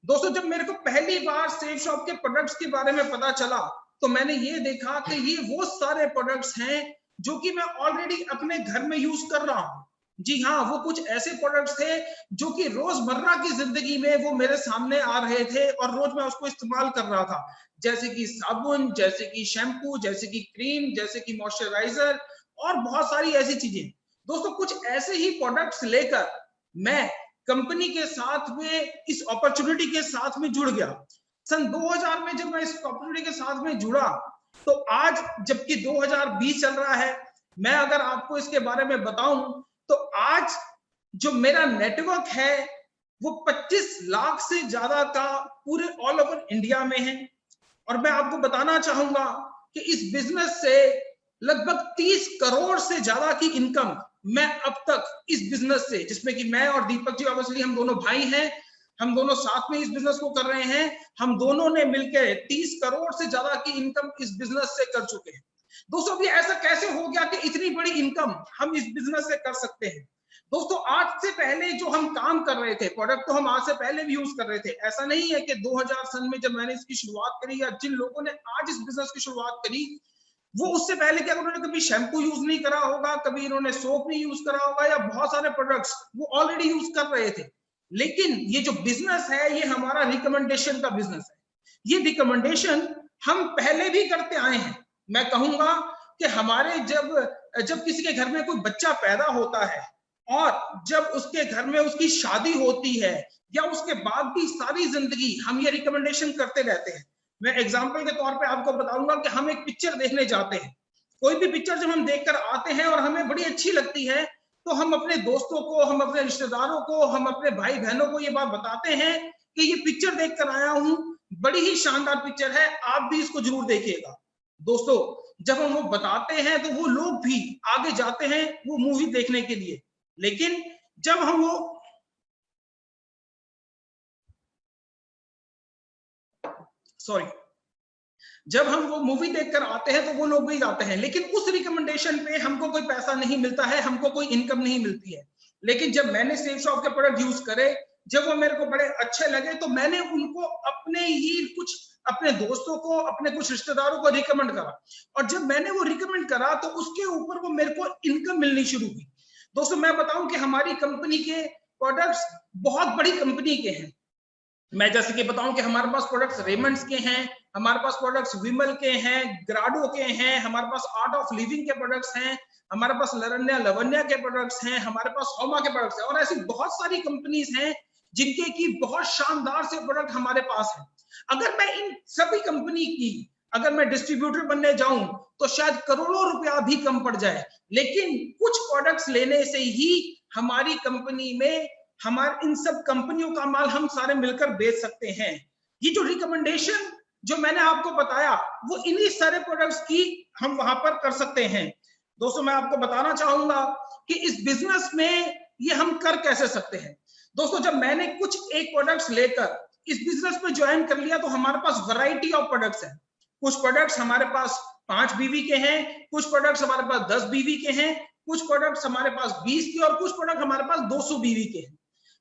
दोस्तों जब मेरे को पहली बार सेफ शॉप के प्रोडक्ट्स के बारे में पता चला तो मैंने ये देखा कि ये वो सारे प्रोडक्ट्स हैं जो कि मैं ऑलरेडी अपने घर में यूज कर रहा हूं। जी हाँ, वो कुछ ऐसे प्रोडक्ट्स थे जो कि रोजमर्रा की जिंदगी में वो मेरे सामने आ रहे थे और रोज मैं उसको इस्तेमाल कर रहा था, जैसे कि साबुन, जैसे कि शैम्पू, जैसे कि क्रीम, जैसे कि मॉइस्चराइजर और बहुत सारी ऐसी चीजें। दोस्तों कुछ ऐसे ही प्रोडक्ट्स लेकर मैं कंपनी के साथ में इस अपॉर्चुनिटी के साथ में जुड़ गया। सन 2000 में जब मैं इस अपॉर्चुनिटी के साथ में जुड़ा तो आज जबकि 2020 चल रहा है, मैं अगर आपको इसके बारे में बताऊं तो आज जो मेरा नेटवर्क है वो 25 लाख से ज्यादा का पूरे ऑल ओवर इंडिया में है। और मैं आपको बताना चाहूंगा कि इस बिजनेस से लगभग 30 करोड़ से ज्यादा की इनकम मैं अब तक इस बिजनेस से, जिसमें कि मैं और दीपक जी ऑब्वियसली हम दोनों भाई हैं, हम दोनों साथ में इस बिजनेस को कर रहे हैं, हम दोनों ने मिलकर 30 करोड़ से ज्यादा की इनकम इस बिजनेस से कर चुके हैं। दोस्तों ये ऐसा कैसे हो गया कि इतनी बड़ी इनकम हम इस बिजनेस से कर सकते हैं? दोस्तों आज से पहले जो हम काम कर रहे थे, प्रोडक्ट तो हम आज से पहले भी यूज कर रहे थे। ऐसा नहीं है कि 2000 सन में जब मैंने इसकी शुरुआत करी या जिन लोगों ने आज इस बिजनेस की शुरुआत करी वो उससे पहले क्या उन्होंने कभी शैम्पू यूज नहीं करा होगा, कभी इन्होंने सोप नहीं यूज करा होगा या बहुत सारे प्रोडक्ट्स वो ऑलरेडी यूज कर रहे थे। लेकिन ये जो बिजनेस है ये हमारा रिकमेंडेशन का बिजनेस है। ये रिकमेंडेशन हम पहले भी करते आए हैं। मैं कहूंगा कि हमारे जब किसी के घर में कोई बच्चा पैदा होता है और जब उसके घर में उसकी शादी होती है या उसके बाद भी सारी जिंदगी हम ये रिकमेंडेशन करते रहते हैं। मैं एग्जांपल के तौर पे आपको बताऊंगा कि हम एक पिक्चर देखने जाते हैं, कोई भी पिक्चर जब हम देखकर आते हैं और हमें बड़ी अच्छी लगती है तो हम अपने दोस्तों को, हम अपने रिश्तेदारों को, हम अपने भाई बहनों को ये बात बताते हैं कि ये पिक्चर देखकर आया हूं, बड़ी ही शानदार पिक्चर है, आप भी इसको जरूर देखिएगा। दोस्तों जब हम वो बताते हैं तो वो लोग भी आगे जाते हैं वो मूवी देखने के लिए। लेकिन जब हम वो मूवी देखकर आते हैं तो वो लोग भी जाते हैं, लेकिन उस रिकमेंडेशन पे हमको कोई पैसा नहीं मिलता है, हमको कोई इनकम नहीं मिलती है। लेकिन जब मैंने सेल शॉप के प्रोडक्ट यूज करे, जब वो मेरे को बड़े अच्छे लगे तो मैंने उनको अपने दोस्तों को, अपने कुछ रिश्तेदारों को रिकमेंड करा, और जब मैंने वो रिकमेंड करा तो उसके ऊपर वो मेरे को इनकम मिलनी शुरू हुई। दोस्तों मैं बताऊं कि हमारी कंपनी के प्रोडक्ट्स बहुत बड़ी कंपनी के हैं। मैं जैसे कि बताऊं कि हमारे पास प्रोडक्ट्स रेमंड्स के हैं, हमारे पास प्रोडक्ट्स विमल के हैं, ग्राडो के हैं, हमारे पास आर्ट ऑफ लिविंग के प्रोडक्ट्स हैं, हमारे पास लरण्या लवन्या के प्रोडक्ट्स हैं, हमारे पास होमा के प्रोडक्ट्स हैं, और ऐसी बहुत सारी कंपनीज हैं जिनके की बहुत शानदार से प्रोडक्ट हमारे पास है। अगर मैं इन सभी कंपनी की अगर मैं डिस्ट्रीब्यूटर बनने जाऊं तो शायद करोड़ों रुपया भी कम पड़ जाए, लेकिन कुछ प्रोडक्ट्स लेने से ही हमारी कंपनी में हमारे इन सब कंपनियों का माल हम सारे मिलकर बेच सकते हैं। ये जो रिकमेंडेशन जो मैंने आपको बताया वो इन्हीं सारे प्रोडक्ट्स की हम वहां पर कर सकते हैं। दोस्तों मैं आपको बताना चाहूंगा कि इस बिजनेस में ये हम कर कैसे सकते हैं। दोस्तों जब मैंने कुछ एक प्रोडक्ट्स लेकर इस बिजनेस में ज्वाइन कर लिया तो हमारे पास वैरायटी ऑफ प्रोडक्ट्स हैं। कुछ प्रोडक्ट्स हमारे पास 5 बीवी के हैं, कुछ प्रोडक्ट्स हमारे पास 10 बीवी के हैं, कुछ प्रोडक्ट्स हमारे पास 20 के, और कुछ प्रोडक्ट हमारे पास 200 बीवी के हैं।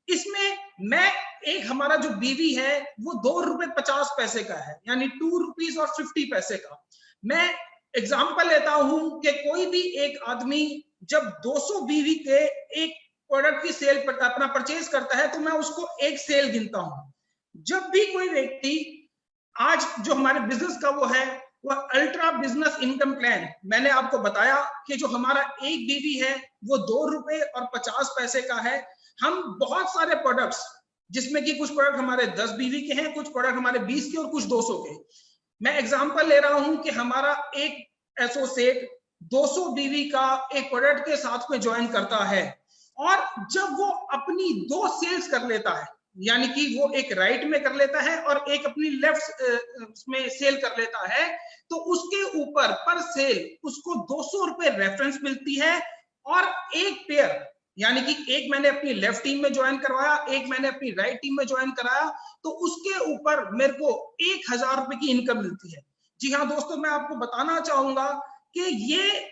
इसमें मैं एक हमारा जो बीवी है वो ₹2.50 का है, यानी ₹2.50 का। मैं एग्जांपल लेता हूं कि कोई भी एक आदमी जब 200 बीवी के एक प्रोडक्ट की सेल अपना परचेज करता है तो मैं उसको एक सेल गिनता हूं। जब भी कोई व्यक्ति आज जो हमारे बिजनेस का वो है वो अल्ट्रा बिजनेस इनकम प्लान, मैंने आपको बताया कि जो हमारा एक बीवी है वो ₹2.50 का है। हम बहुत सारे प्रोडक्ट्स जिसमें कि कुछ प्रोडक्ट हमारे 10 बीवी के हैं, कुछ प्रोडक्ट हमारे 20 के और कुछ 200 के। मैं एग्जांपल ले रहा हूं कि हमारा एक एसोसिएट 200 बीवी का एक प्रोडक्ट के साथ में ज्वाइन करता है, और जब वो अपनी 2 सेल्स कर लेता है, यानी कि वो एक राइट में कर लेता है और एक अपनी लेफ्ट में सेल कर लेता है, तो उसके ऊपर पर सेल उसको ₹200 रेफरेंस मिलती है। और एक पेयर यानी कि एक मैंने अपनी लेफ्ट टीम में ज्वाइन करवाया, एक मैंने अपनी राइट टीम में ज्वाइन कराया, तो उसके ऊपर मेरे को ₹1000 की इनकम मिलती है। जी हाँ दोस्तों, मैं आपको बताना चाहूंगा कि ये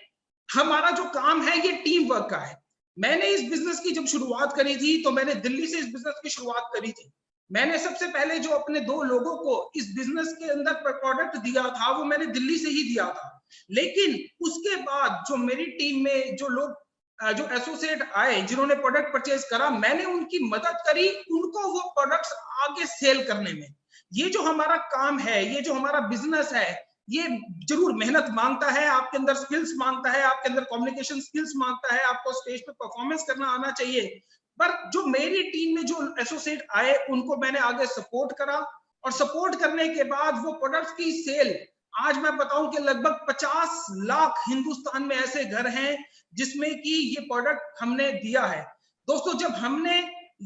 हमारा जो काम है ये टीम वर्क का है। मैंने इस बिजनेस की जब शुरुआत करी थी तो मैंने दिल्ली से इस बिजनेस की शुरुआत करी थी। मैंने सबसे पहले जो अपने 2 लोगों को इस बिजनेस के अंदर प्रोडक्ट दिया था वो मैंने दिल्ली से ही दिया था। लेकिन उसके बाद जो मेरी टीम में जो लोग जो एसोसिएट आए जिन्होंने प्रोडक्ट परचेज करा, मैंने उनकी मदद करी उनको वो प्रोडक्ट्स आगे सेल करने में। ये जो हमारा काम है, ये जो हमारा बिजनेस है, ये जरूर मेहनत मांगता है, आपके अंदर स्किल्स मांगता है, आपके अंदर कम्युनिकेशन स्किल्स मांगता है, आपको स्टेज पे परफॉर्मेंस करना आना चाहिए। पर जो मेरी टीम में जो एसोसिएट आए उनको मैंने आगे सपोर्ट करा, और सपोर्ट करने के बाद वो प्रोडक्ट्स की सेल, आज मैं बताऊं कि लगभग 50 लाख हिंदुस्तान में ऐसे घर हैं जिसमें कि ये प्रोडक्ट हमने दिया है। दोस्तों जब हमने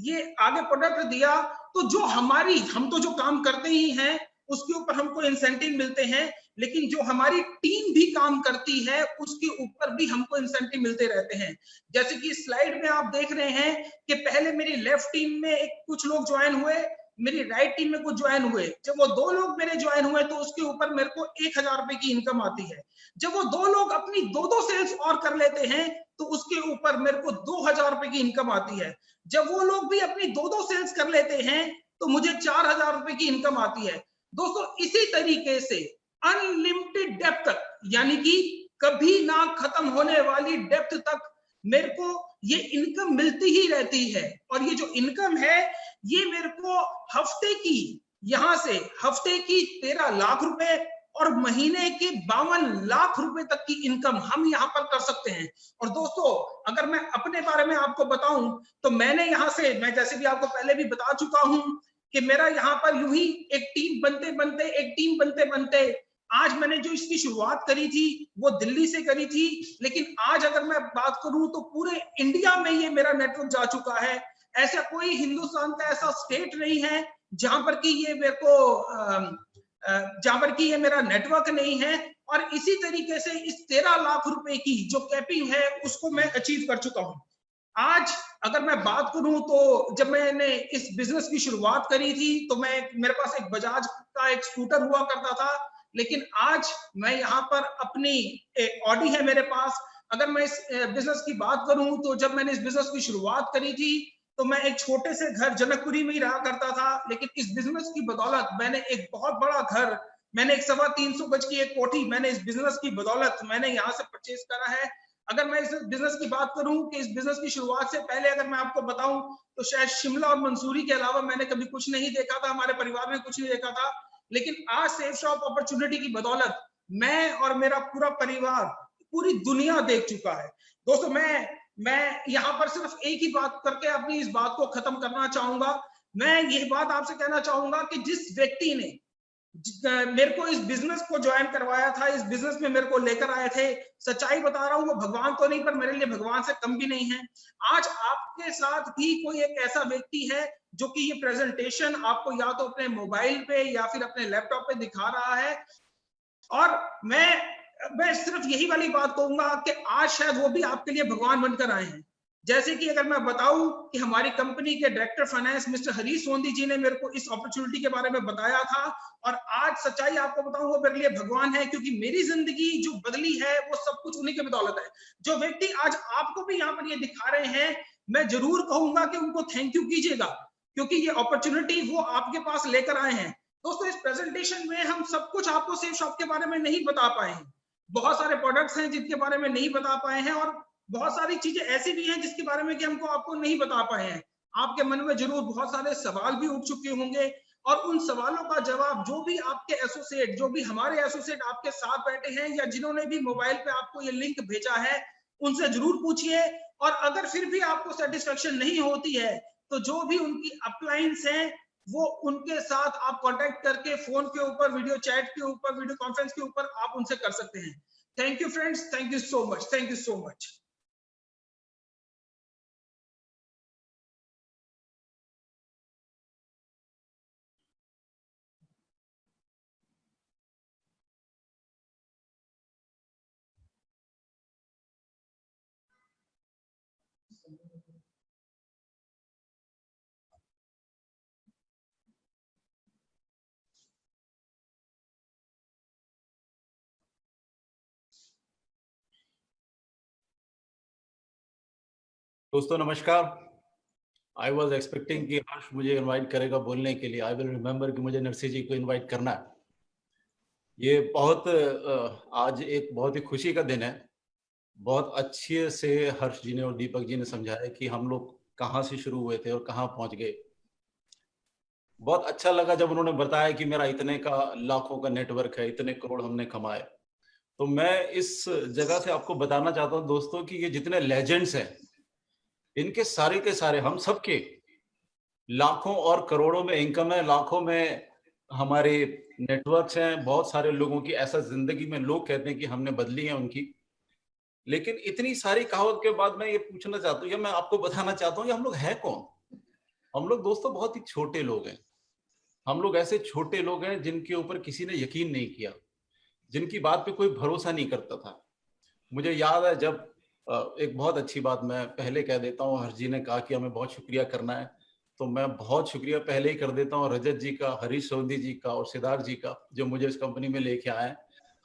ये आगे प्रोडक्ट दिया तो हम तो जो काम करते ही हैं उसके ऊपर हमको इंसेंटिव मिलते हैं, लेकिन जो हमारी टीम भी काम करती है उसके ऊपर भी हमको इंसेंटिव मिलते रहते हैं। जैसे कि स्लाइड में आप देख रहे हैं कि पहले मेरी लेफ्ट टीम में कुछ लोग ज्वाइन हुए, मेरी राइट टीम में कुछ ज्वाइन हुए। जब वो 2 लोग मेरे ज्वाइन हुए तो उसके ऊपर मेरे को ₹1000 की इनकम आती है। जब वो 2 लोग अपनी 2 सेल्स और कर लेते हैं तो उसके ऊपर मेरे को ₹2000 की इनकम आती है। जब वो लोग भी अपनी 2 सेल्स कर लेते हैं तो मुझे ₹4000 की इनकम आती है। दोस्तों इसी तरीके से अनलिमिटेड डेप्थ तक, यानी कि कभी ना खत्म होने वाली डेप्थ तक मेरे को ये इनकम मिलती ही रहती है। और ये जो इनकम है ये मेरे को हफ्ते की, यहां से हफ्ते की 13 लाख रुपए और महीने के 52 लाख रुपए तक की इनकम हम यहाँ पर कर सकते हैं। और दोस्तों, अगर मैं अपने बारे में आपको बताऊं तो मैंने यहाँ से, मैं जैसे भी आपको पहले भी बता चुका हूं कि मेरा यहाँ पर यूं ही एक टीम बनते बनते आज मैंने जो इसकी शुरुआत करी थी वो दिल्ली से करी थी, लेकिन आज अगर मैं बात करूं तो पूरे इंडिया में ये मेरा नेटवर्क जा चुका है। ऐसा कोई हिंदुस्तान का ऐसा स्टेट नहीं है जहां पर कि ये मेरे को जहां पर कि ये मेरा नेटवर्क नहीं है। और इसी तरीके से इस 13 लाख रुपए की जो कैपिंग है उसको मैं अचीव कर चुका हूं। आज अगर मैं बात करूं तो जब मैंने इस बिजनेस की शुरुआत करी थी तो मेरे पास एक बजाज का एक स्कूटर हुआ करता था, लेकिन आज मैं यहाँ पर अपनी ऑडी है मेरे पास। अगर मैं इस बिजनेस की बात करूं तो जब मैंने इस बिजनेस की शुरुआत करी थी तो मैं एक छोटे से घर जनकपुरी में ही रहा करता था, लेकिन इस बिजनेस की बदौलत मैंने एक बहुत बड़ा घर, मैंने एक 325 गज की एक कोठी मैंने इस बिजनेस की बदौलत मैंने यहाँ से परचेज करा है। अगर मैं इस बिजनेस की बात करूं कि इस बिजनेस की शुरुआत से पहले अगर मैं आपको बताऊं तो शायद शिमला और मंसूरी के अलावा मैंने कभी कुछ नहीं देखा था, हमारे परिवार में कुछ नहीं देखा था। लेकिन आज सेफ शॉप अपॉर्चुनिटी की बदौलत मैं और मेरा पूरा परिवार पूरी दुनिया देख चुका है। दोस्तों, मैं यहाँ पर सिर्फ एक ही बात करके अपनी इस बात को खत्म करना चाहूंगा। मैं ये बात आपसे कहना चाहूंगा कि जिस व्यक्ति ने मेरे को इस बिजनेस को ज्वाइन करवाया था, इस बिजनेस में मेरे को लेकर आए थे, सच्चाई बता रहा हूँ, वो भगवान तो नहीं पर मेरे लिए भगवान से कम भी नहीं है। आज आपके साथ भी कोई एक ऐसा व्यक्ति है जो कि ये प्रेजेंटेशन आपको या तो अपने मोबाइल पे या फिर अपने लैपटॉप पे दिखा रहा है। और मैं सिर्फ यही वाली बात कहूंगा कि आज शायद वो भी आपके लिए भगवान बनकर आए हैं। जैसे कि अगर मैं बताऊं कि हमारी कंपनी के director finance mister Harish Sondhi जी ने मेरे को इस अपॉर्चुनिटी के बारे में बताया था, और आज सच्चाई आपको बताऊं वो मेरे लिए भगवान है, क्योंकि मेरी जिंदगी जो बदली है वो सब कुछ उन्हीं के बदौलत है। जो व्यक्ति आज आपको भी यहाँ पर ये दिखा रहे हैं, मैं जरूर कहूंगा कि उनको थैंक यू कीजिएगा, क्योंकि ये अपॉर्चुनिटी वो आपके पास लेकर आए हैं। दोस्तों, इस प्रेजेंटेशन में हम सब कुछ आपको सेफ शॉप के बारे में नहीं बता पाए हैं। बहुत सारे प्रोडक्ट्स हैं जिनके बारे में नहीं बता पाए हैं, और बहुत सारी चीजें ऐसी भी हैं जिसके बारे में कि हमको आपको नहीं बता पाए हैं। आपके मन में जरूर बहुत सारे सवाल भी उठ चुके होंगे, और उन सवालों का जवाब जो भी आपके एसोसिएट, जो भी हमारे एसोसिएट आपके साथ बैठे हैं या जिन्होंने भी मोबाइल पे आपको ये लिंक भेजा है, उनसे जरूर पूछिए। और अगर फिर भी आपको सेटिस्फेक्शन नहीं होती है तो जो भी उनकी अपलाइंस हैं वो उनके साथ आप कांटेक्ट करके फोन के ऊपर, वीडियो चैट के ऊपर, वीडियो कॉन्फ्रेंस के ऊपर आप उनसे कर सकते हैं। Thank you friends, thank you so much, thank you so much. दोस्तों नमस्कार। आई वॉज एक्सपेक्टिंग कि हर्ष मुझे इनवाइट करेगा बोलने के लिए। आई विल रिमेम्बर कि मुझे नरसी जी को इनवाइट करना है। ये बहुत आज एक बहुत ही खुशी का दिन है। बहुत अच्छे से हर्ष जी ने और दीपक जी ने समझाया कि हम लोग कहाँ से शुरू हुए थे और कहाँ पहुंच गए। बहुत अच्छा लगा जब उन्होंने बताया कि मेरा इतने का लाखों का नेटवर्क है, इतने करोड़ हमने कमाए। तो मैं इस जगह से आपको बताना चाहता हूँ दोस्तों कि ये जितने लेजेंड्स हैं, इनके सारे के सारे हम सबके लाखों और करोड़ों में इनकम है, लाखों में हमारे नेटवर्क्स हैं। बहुत सारे लोगों की ऐसा जिंदगी में लोग कहते हैं कि हमने बदली है उनकी। लेकिन इतनी सारी कहावत के बाद मैं ये पूछना चाहता हूँ या मैं आपको बताना चाहता हूँ, ये हम लोग हैं कौन? हम लोग दोस्तों बहुत ही छोटे लोग हैं। हम लोग ऐसे छोटे लोग हैं जिनके ऊपर किसी ने यकीन नहीं किया, जिनकी बात पे कोई भरोसा नहीं करता था। मुझे याद है जब एक बहुत अच्छी बात मैं पहले कह देता हूँ, हर्ष जी ने कहा कि हमें बहुत शुक्रिया करना है, तो मैं बहुत शुक्रिया पहले ही कर देता हूँ रजत जी का, हरीश सोंदी जी का और सिद्धार्थ जी का, जो मुझे इस कंपनी में लेके आए।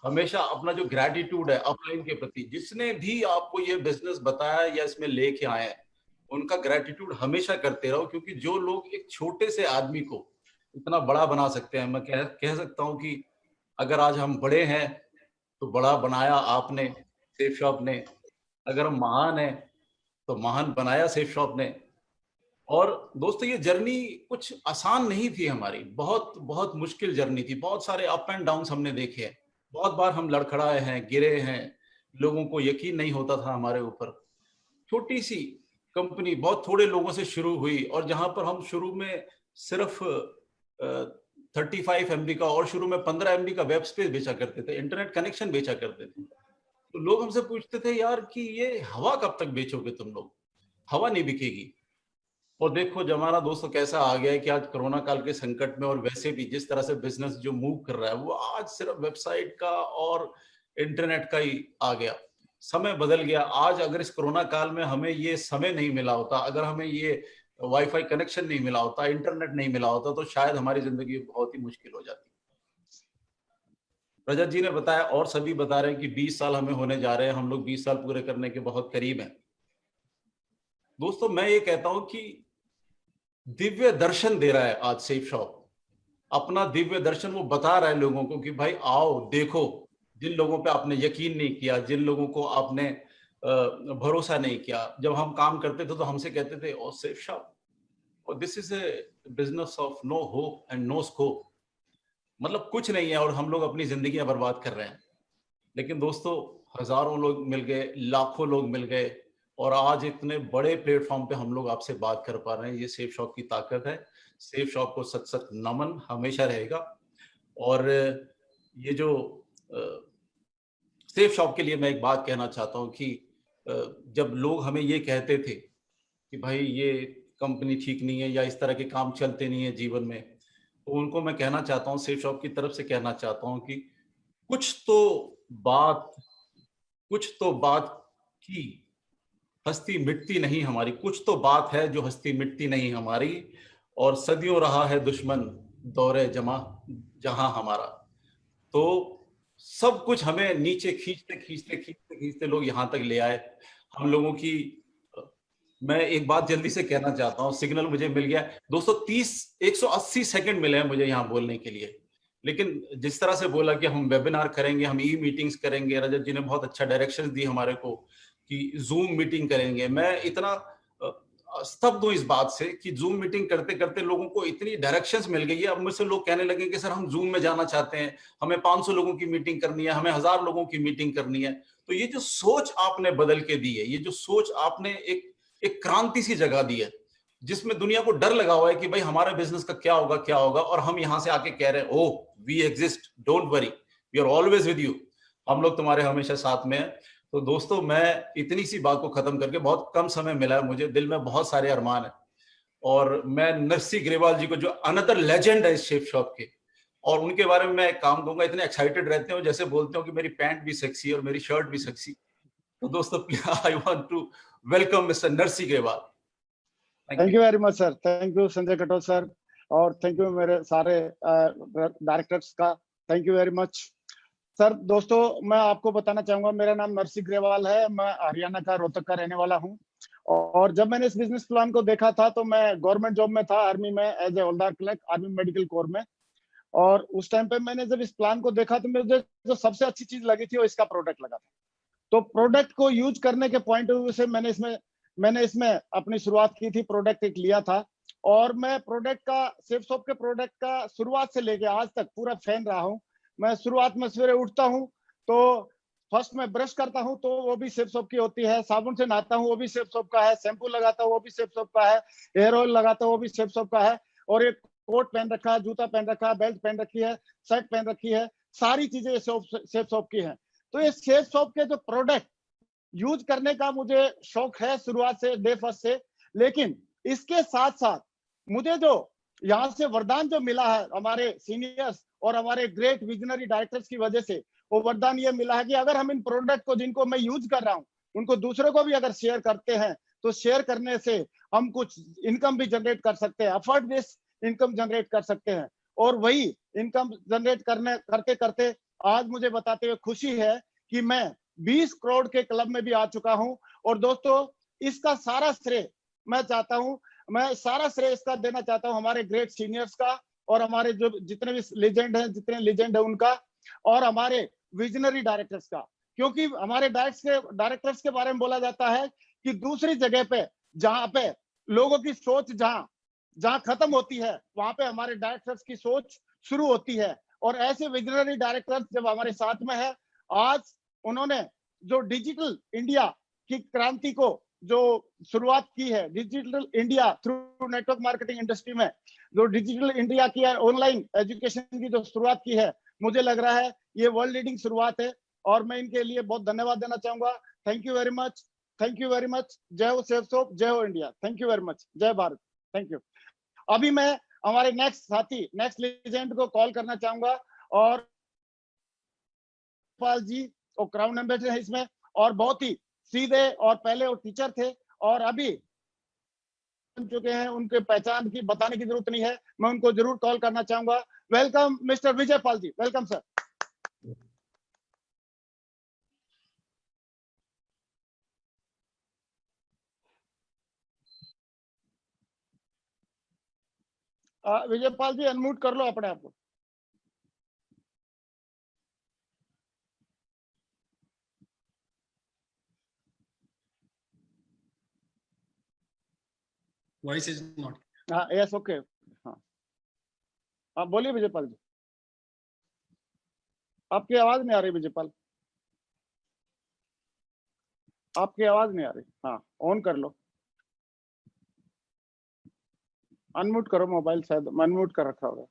हमेशा अपना जो ग्रैटिट्यूड है अपलाइन के प्रति, जिसने भी आपको ये बिजनेस बताया या इसमें लेके आए हैं, उनका ग्रैटिट्यूड हमेशा करते रहो, क्योंकि जो लोग एक छोटे से आदमी को इतना बड़ा बना सकते हैं, मैं कह सकता हूँ कि अगर आज हम बड़े हैं तो बड़ा बनाया आपने, सेफ शॉप ने। अगर हम महान है तो महान बनाया सेफ शॉप ने। और दोस्तों ये जर्नी कुछ आसान नहीं थी हमारी, बहुत बहुत मुश्किल जर्नी थी, बहुत सारे अप एंड डाउन्स हमने देखे हैं, बहुत बार हम लड़खड़ाए हैं, गिरे हैं, लोगों को यकीन नहीं होता था हमारे ऊपर। छोटी सी कंपनी बहुत थोड़े लोगों से शुरू हुई, और जहां पर हम शुरू में सिर्फ 35 MB का और शुरू में 15 MB का वेब स्पेस बेचा करते थे, इंटरनेट कनेक्शन बेचा करते थे। तो लोग हमसे पूछते थे यार कि ये हवा कब तक बेचोगे तुम लोग, हवा नहीं बिकेगी। और देखो जमाना दोस्तों कैसा आ गया है कि आज कोरोना काल के संकट में, और वैसे भी जिस तरह से बिजनेस जो मूव कर रहा है वो आज सिर्फ वेबसाइट का और इंटरनेट का ही आ गया। समय बदल गया। आज अगर इस कोरोना काल में हमें ये समय नहीं मिला होता, अगर हमें ये वाईफाई कनेक्शन नहीं मिला होता, इंटरनेट नहीं मिला होता, तो शायद हमारी जिंदगी बहुत ही मुश्किल हो जाती। रजत जी ने बताया और सभी बता रहे हैं कि 20 साल हमें होने जा रहे हैं, हम लोग 20 साल पूरे करने के बहुत करीब हैं। दोस्तों मैं ये कहता हूं कि दिव्य दर्शन दे रहा है आज सेफ शॉप, अपना दिव्य दर्शन वो बता रहा है लोगों को कि भाई आओ देखो, जिन लोगों पे आपने यकीन नहीं किया, जिन लोगों को आपने भरोसा नहीं किया, जब हम काम करते थे तो हमसे कहते थे ओ सेफ शॉप, और this is a business of no hope and no scope, मतलब कुछ नहीं है और हम लोग अपनी जिंदगियां बर्बाद कर रहे हैं। लेकिन दोस्तों हजारों लोग मिल गए, लाखों लोग मिल गए, और आज इतने बड़े प्लेटफॉर्म पे हम लोग आपसे बात कर पा रहे हैं। ये सेफ शॉप की ताकत है। सेफ शॉप को सच सच नमन हमेशा रहेगा। और ये जो सेफ शॉप के लिए मैं एक बात कहना चाहता हूँ कि जब लोग हमें ये कहते थे कि भाई ये कंपनी ठीक नहीं है या इस तरह के काम चलते नहीं है जीवन में, तो उनको मैं कहना चाहता हूँ, सेफ शॉप की तरफ से कहना चाहता हूँ कि कुछ तो बात की हस्ती मिटती नहीं हमारी, कुछ तो बात है जो हस्ती मिटती नहीं हमारी, और सदियों रहा है दुश्मन दौरे जमा जहां हमारा। तो सब कुछ हमें नीचे खींचते लोग यहां तक ले आए। हम लोगों की मैं एक बात जल्दी से कहना चाहता हूं, सिग्नल मुझे मिल गया दोस्तों, 180 सेकंड मिले हैं मुझे यहाँ बोलने के लिए। लेकिन जिस तरह से बोला कि हम वेबिनार करेंगे, हम ई मीटिंग्स करेंगे, रजत जी ने बहुत अच्छा डायरेक्शन दी हमारे को कि जूम मीटिंग करेंगे। मैं इतना स्तब्ध हूं इस बात से कि जूम मीटिंग करते करते लोगों को इतनी डायरेक्शंस मिल गई है। अब मुझसे लोग कहने लगे कि सर हम जूम में जाना चाहते हैं, हमें 500 लोगों की मीटिंग करनी है, हमें 1000 लोगों की मीटिंग करनी है। तो ये जो सोच आपने बदल के दी है, ये जो सोच आपने एक क्रांति सी जगा दी है, जिसमें दुनिया को डर लगा हुआ है कि भाई हमारे बिजनेस का क्या होगा, और हम यहां से आके कह रहे हैं oh we exist, don't worry, we are always with you, हम लोग तुम्हारे हमेशा साथ में हैं। तो दोस्तों मैं इतनी सी बात को खत्म करके, बहुत कम समय मिला है मुझे, दिल में बहुत सारे अरमान है, और मैं नरसी ग्रेवाल जी को जो अनदर लेजेंड है इस सेफ शॉप के, और उनके बारे में मैं एक काम कहूंगा, इतने एक्साइटेड रहते हो जैसे बोलते हो कि मेरी पैंट भी सेक्सी है और मेरी शर्ट भी सेक्सी। तो दोस्तों I want to welcome mister Narsi Grewal. Thank you very much sir, thank you Sanjay Katoch sir, और थैंक यू मेरे सारे डायरेक्टर्स का, thank you very much sir. दोस्तों मैं आपको बताना चाहूंगा, मेरा नाम नरसी ग्रेवाल है, मैं हरियाणा का रोहतक का रहने वाला हूं। और जब मैंने इस बिजनेस प्लान को देखा था तो मैं गवर्नमेंट जॉब में था, आर्मी में, as a havildar clerk, army medical corps में। और उस टाइम पे मैंने जब इस प्लान को देखा तो मुझे जो सबसे अच्छी चीज लगी थी वो इसका प्रोडक्ट लगा था। तो प्रोडक्ट को यूज करने के पॉइंट ऑफ व्यू से मैंने इसमें अपनी शुरुआत की थी, प्रोडक्ट एक लिया था। और मैं प्रोडक्ट का, सेफ शॉप के प्रोडक्ट का शुरुआत से लेके आज तक पूरा फैन रहा हूं। मैं शुरुआत में सवेरे उठता हूं तो फर्स्ट मैं ब्रश करता हूं तो वो भी सेफ शॉप की होती है, साबुन से नहाता हूं वो भी सेफ शॉप का है, शैम्पू लगाता हूं वो भी सेफ शॉप का है, हेयर ऑयल लगाता हूं वो भी सेफ शॉप का है, और एक कोट पहन रखा है, जूता पहन रखा है, बेल्ट पहन रखी है, शर्ट पहन रखी है, सारी चीजें सेफ शॉप की हैं। तो ये सेफ शॉप के जो प्रोडक्ट यूज करने का मुझे शौक है शुरुआत से, डे फर्स्ट से। लेकिन इसके साथ साथ मुझे जो यहाँ से वरदान जो मिला है हमारे सीनियर्स और हमारे ग्रेट विजनरी डायरेक्टर्स की वजह से, वो वरदान ये मिला है कि अगर हम इन प्रोडक्ट को, जिनको मैं यूज कर रहा हूँ, उनको दूसरों को भी अगर शेयर करते हैं तो शेयर करने से हम कुछ इनकम भी जनरेट कर सकते हैं, अफोर्ड बेस्ड इनकम जनरेट कर सकते हैं। और वही इनकम जनरेट करते करते आज मुझे बताते हुए खुशी है कि मैं 20 करोड़ के क्लब में भी आ चुका हूं। और दोस्तों इसका सारा श्रेय मैं सारा श्रेय इसका देना चाहता हूं हमारे ग्रेट सीनियर्स का, और हमारे जो जितने भी जितने लीजेंड है उनका, और हमारे विजनरी डायरेक्टर्स का। क्योंकि हमारे डायरेक्टर्स के बारे में बोला जाता है कि दूसरी जगह पे जहां पे लोगों की सोच जहां खत्म होती है, वहां पे हमारे डायरेक्टर्स की सोच शुरू होती है। और ऐसे विजनरी डायरेक्टर्स जब हमारे साथ में है, आज उन्होंने जो डिजिटल इंडिया की क्रांति को जो शुरुआत की है, digital India through network marketing industry में जो डिजिटल इंडिया की ऑनलाइन एजुकेशन की जो शुरुआत की है, मुझे लग रहा है ये वर्ल्ड लीडिंग शुरुआत है और मैं इनके लिए बहुत धन्यवाद देना चाहूंगा। Thank you very much, thank you very much. जय हो सेफसॉफ्ट, जय हो India. Thank you very much, जय भारत, थैंक यू। अभी मैं हमारे नेक्स्ट साथी, नेक्स्ट लेजेंड को कॉल करना चाहूंगा और पाल जी और क्राउन एम्बेसडर है इसमें, और बहुत ही सीधे, और पहले वो टीचर थे और अभी बन चुके हैं, उनके पहचान की बताने की जरूरत नहीं है, मैं उनको जरूर कॉल करना चाहूंगा। Welcome mister Vijay Pal ji, welcome sir. Vijay Pal ji unmute कर लो अपने आप को। Voice is not. हाँ यस ओके, हाँ आप बोलिए विजय पाल जी। आपकी आवाज नहीं आ रही विजय पाल, आपकी आवाज नहीं आ रही। हाँ ऑन कर लो, अनम्यूट करो मोबाइल, शायद अनम्यूट कर रखा होगा।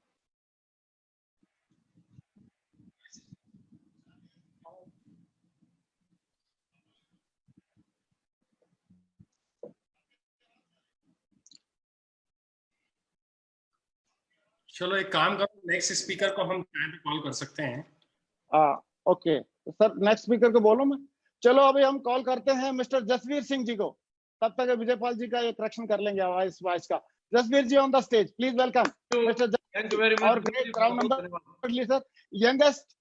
चलो एक काम करो, नेक्स्ट स्पीकर को हम टाइम पे कॉल कर सकते हैं। ओके सर, नेक्स्ट स्पीकर को बोलो मैं। चलो अभी हम कॉल करते हैं मिस्टर जसवीर सिंह जी को, तब तक विजय पाल जी का ये करेक्शन कर लेंगे आवाज का। Jasveer ji on the stage, please welcome mister Thank you very much. और great crown ambassador sir,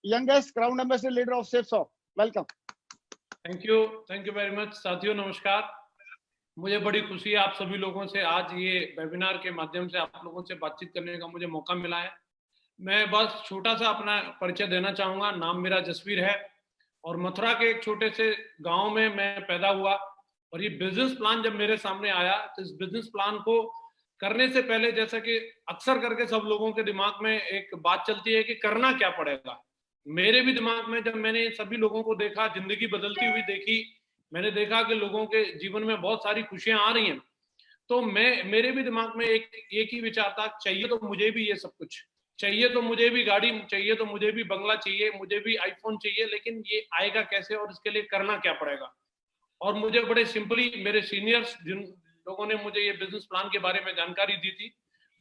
youngest crown ambassador leader of Safesoft, welcome. Thank you very much. साथियों नमस्कार, मुझे बड़ी खुशी है आप सभी लोगों से आज ये वेबिनार के माध्यम से आप लोगों से बातचीत करने का मुझे मौका मिला है। मैं बस छोटा सा अपना परिचय देना चाहूँगा। नाम मेरा जसवीर है और मथुरा के एक छोटे से गांव में मैं पैदा हुआ और ये बिजनेस प्लान जब मेरे सामने आया तो इस बिजनेस प्लान को करने से पहले, जैसा कि अक्सर करके सब लोगों के दिमाग में एक बात चलती है कि करना क्या पड़ेगा, मेरे भी दिमाग में जब मैंने सभी लोगों को देखा, जिंदगी बदलती हुई देखी, मैंने देखा कि लोगों के जीवन में बहुत सारी खुशियां आ रही हैं, तो मेरे भी दिमाग में एक ही विचार था, चाहिए तो मुझे भी ये सब कुछ चाहिए, तो मुझे भी गाड़ी चाहिए, तो मुझे भी बंगला चाहिए, मुझे भी आईफोन चाहिए, लेकिन ये आएगा कैसे और इसके लिए करना क्या पड़ेगा। और मुझे बड़े सिंपली मेरे सीनियर्स जिन लोगों ने मुझे ये बिजनेस प्लान के बारे में जानकारी दी थी,